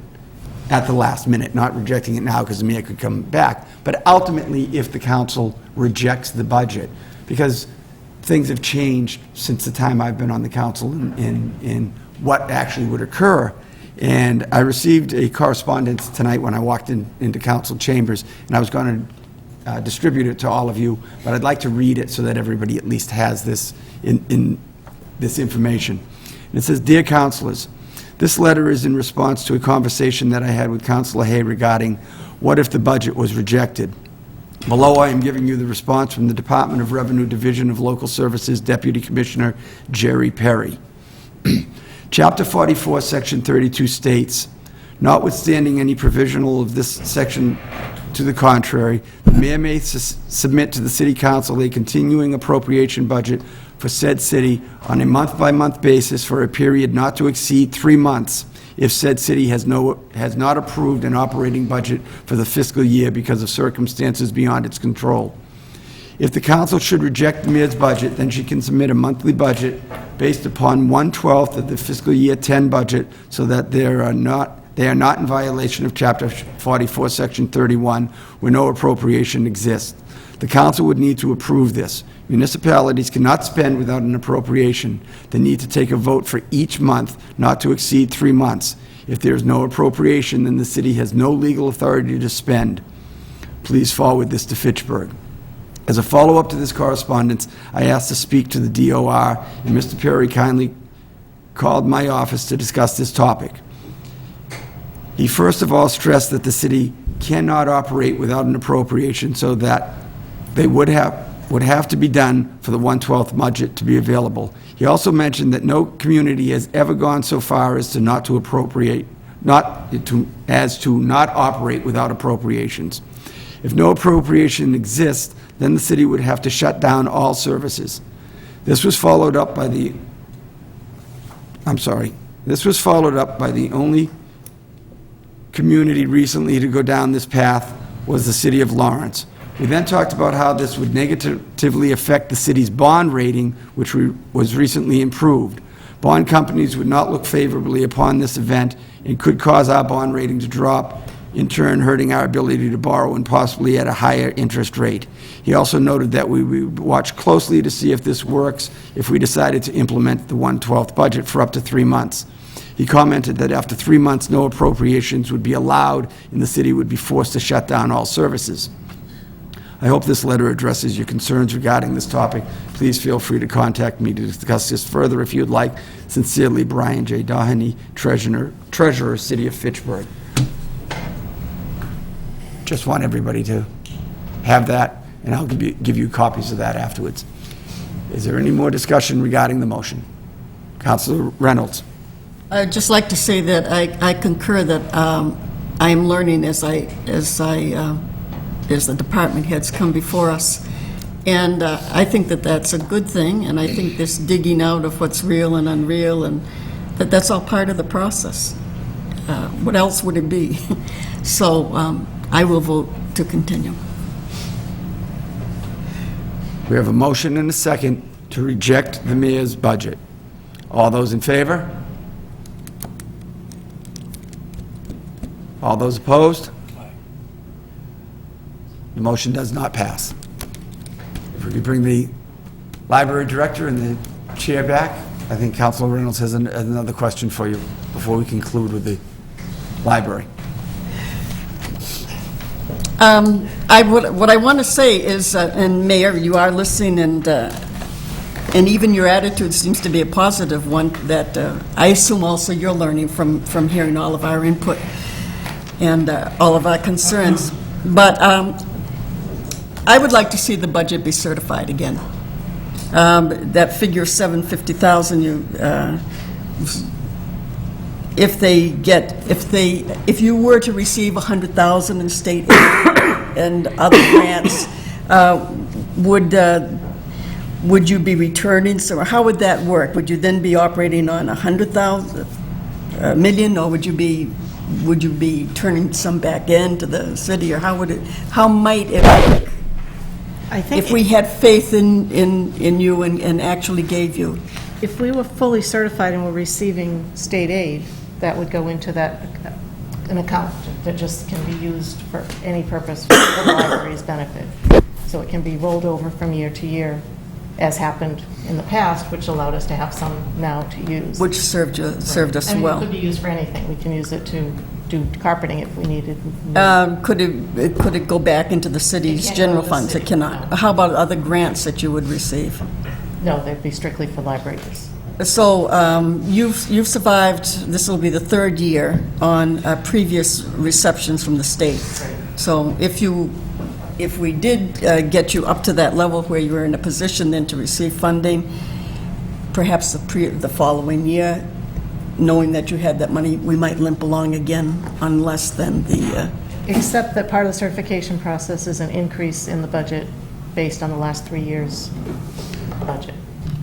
at the last minute, not rejecting it now because the mayor could come back, but ultimately if the council rejects the budget, because things have changed since the time I've been on the council in what actually would occur. And I received a correspondence tonight when I walked into council chambers, and I was going to distribute it to all of you, but I'd like to read it so that everybody at least has this in this information. And it says, "Dear councilors, this letter is in response to a conversation that I had with Councilor Hay regarding what if the budget was rejected. Below, I am giving you the response from the Department of Revenue Division of Local Services Deputy Commissioner Jerry Perry. Chapter 44, Section 32 states, notwithstanding any provisional of this section to the contrary, the mayor may submit to the city council a continuing appropriation budget for said city on a month-by-month basis for a period not to exceed 3 months if said city has not approved an operating budget for the fiscal year because of circumstances beyond its control. If the council should reject the mayor's budget, then she can submit a monthly budget based upon 1/12 of the fiscal year 10 budget so that they are not in violation of Chapter 44, Section 31, where no appropriation exists. The council would need to approve this. Municipalities cannot spend without an appropriation. They need to take a vote for each month not to exceed 3 months. If there is no appropriation, then the city has no legal authority to spend. Please forward this to Fitchburg." As a follow-up to this correspondence, I asked to speak to the DOR, and Mr. Perry kindly called my office to discuss this topic. He first of all stressed that the city cannot operate without an appropriation, so that they would have would have to be done for the 1/12 budget to be available. He also mentioned that no community has ever gone so far as to not to appropriate, as to not operate without appropriations. If no appropriation exists, then the city would have to shut down all services. This was followed up by the only community recently to go down this path was the city of Lawrence. We then talked about how this would negatively affect the city's bond rating, which was recently improved. Bond companies would not look favorably upon this event and could cause our bond rating to drop, in turn hurting our ability to borrow and possibly at a higher interest rate. He also noted that we would watch closely to see if this works if we decided to implement the 1/12 budget for up to 3 months. He commented that after 3 months, no appropriations would be allowed and the city would be forced to shut down all services. I hope this letter addresses your concerns regarding this topic. Please feel free to contact me to discuss this further if you'd like. Sincerely, Brian J. Doheny, Treasurer, City of Fitchburg. Just want everybody to have that, and I'll give you copies of that afterwards. Is there any more discussion regarding the motion? Councilor Reynolds. I'd just like to say that I concur that I am learning as the department heads come before us. And I think that that's a good thing, and I think this digging out of what's real and unreal, and that's all part of the process. What else would it be? So I will vote to continue. We have a motion and a second to reject the mayor's budget. All those in favor? All those opposed? The motion does not pass. If we could bring the library director and the chair back, I think Councilor Reynolds has another question for you before we conclude with the library. What I want to say is, and Mayor, you are listening, and even your attitude seems to be a positive one, that I assume also you're learning from hearing all of our input and all of our concerns. But I would like to see the budget be certified again. That figure $750,000, if you were to receive $100,000 in state aid and other grants, would you be returning some? How would that work? Would you then be operating on $100,000 million, or would you be turning some back into the city, or how might it work? I think If we had faith in you and actually gave you. if we were fully certified and were receiving state aid, that would go into an account that just can be used for any purpose for the library's benefit. So it can be rolled over from year to year, as happened in the past, which allowed us to have some now to use. Which served us And well. it could be used for anything. We can use it to do carpeting if we needed. Could it go back into the city's It can't general go to the funds? It city, cannot. no. How about other grants that you would receive? No, they'd be strictly for libraries. So you've survived, this will be the third year on previous receptions from the state. So if we did get you up to that level where you were in a position then to receive funding, perhaps the following year, knowing that you had that money, we might limp along again on less than the... Except that part of the certification process is an increase in the budget based on the last 3 years' budget.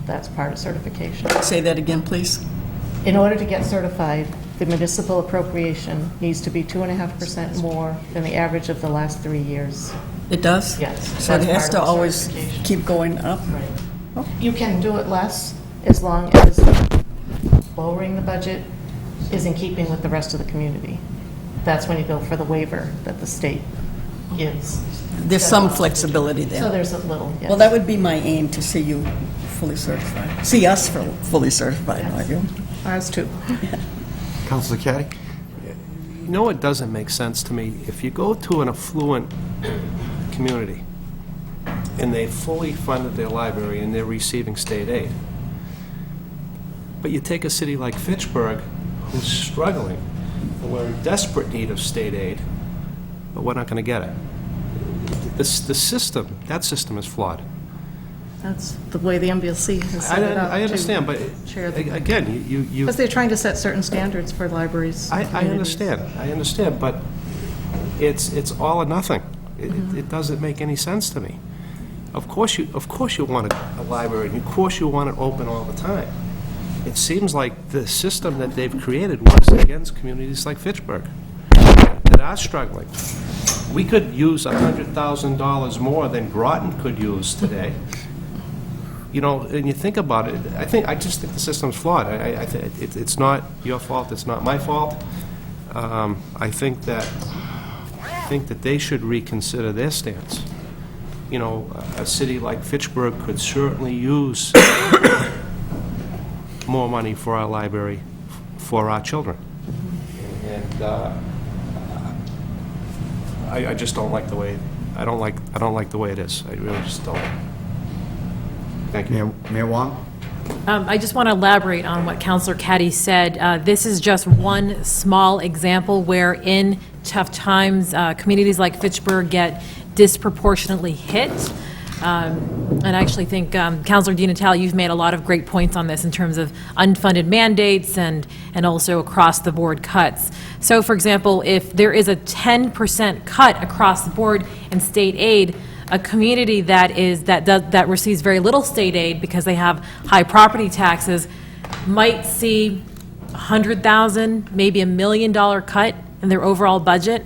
That's part of certification. Say that again, please. In order to get certified, the municipal appropriation needs to be 2.5% more than the average of the last 3 years. It does? Yes. So it That's has part to of the always certification. keep going up? Right. You can do it less as long as lowering the budget is in keeping with the rest of the community. That's when you go for the waiver that the state gives. There's some flexibility there. So there's a little, yes. Well, that would be my aim, to see you fully certified. See us fully certified, not you. Ours too. Councilor Caddy? You know what doesn't make sense to me? If you go to an affluent community and they fully funded their library and they're receiving state aid, but you take a city like Fitchburg, who's struggling, and we're in desperate need of state aid, but we're not going to get it. That system is flawed. That's the way the MBLC has set it up. I understand, but again, you... Because they're trying to set certain standards for libraries. I understand, but it's all or nothing. It doesn't make any sense to me. Of course you want a library, and of course you want it open all the time. It seems like the system that they've created works against communities like Fitchburg that are struggling. We could use $100,000 more than Groton could use today. You know, and you think about it, I just think the system's flawed. It's not your fault, it's not my fault. I think that they should reconsider their stance. You know, a city like Fitchburg could certainly use more money for our library, for our children. And I just don't like the way, I don't like the way it is. I really just don't. Thank you. Mayor Wong? I just want to elaborate on what Councilor Caddy said. This is just one small example where in tough times, communities like Fitchburg get disproportionately hit. And I actually think, Councilor Di Natale, you've made a lot of great points on this in terms of unfunded mandates and also across-the-board cuts. So, for example, if there is a 10% cut across the board in state aid, a community that receives very little state aid because they have high property taxes might see $100,000, maybe $1 million cut in their overall budget.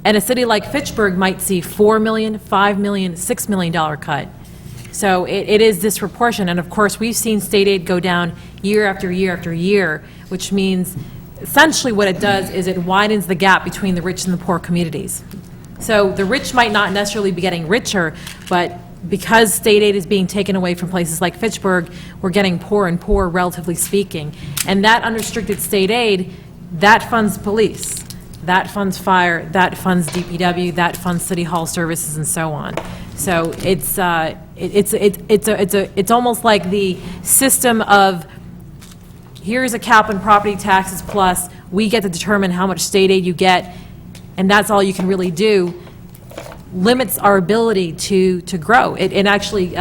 And a city like Fitchburg might see $4 million, $5 million, $6 million cut. So it is disproportionate. And of course, we've seen state aid go down year after year after year, which means essentially what it does is it widens the gap between the rich and the poor communities. So the rich might not necessarily be getting richer, but because state aid is being taken away from places like Fitchburg, we're getting poorer and poorer, relatively speaking. And that unrestricted state aid, that funds police. That funds fire, that funds DPW, that funds city hall services, and so on. So it's almost like the system of here's a cap on property taxes plus we get to determine how much state aid you get, and that's all you can really do, limits our ability to grow. It actually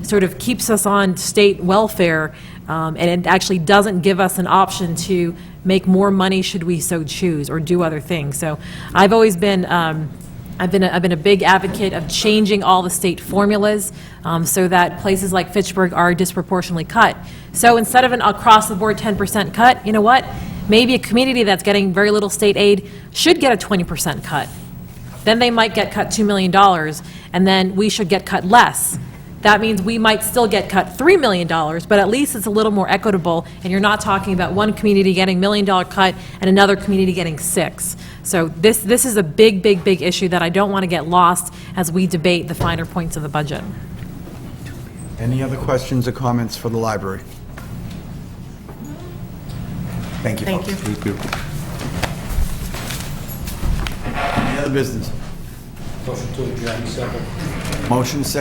sort of keeps us on state welfare, and it actually doesn't give us an option to make more money should we so choose, or do other things. So I've always been, I've been a big advocate of changing all the state formulas so that places like Fitchburg are disproportionately cut. So instead of an across-the-board 10% cut, you know what? Maybe a community that's getting very little state aid should get a 20% cut. Then they might get cut $2 million, and then we should get cut less. That means we might still get cut $3 million, but at least it's a little more equitable, and you're not talking about one community getting $1 million cut and another community getting $6 million. So this is a big, big, big issue that I don't want to get lost as we debate the finer points of the budget. Any other questions or comments for the library? Thank you, folks. Thank you. Any other business? Motion second.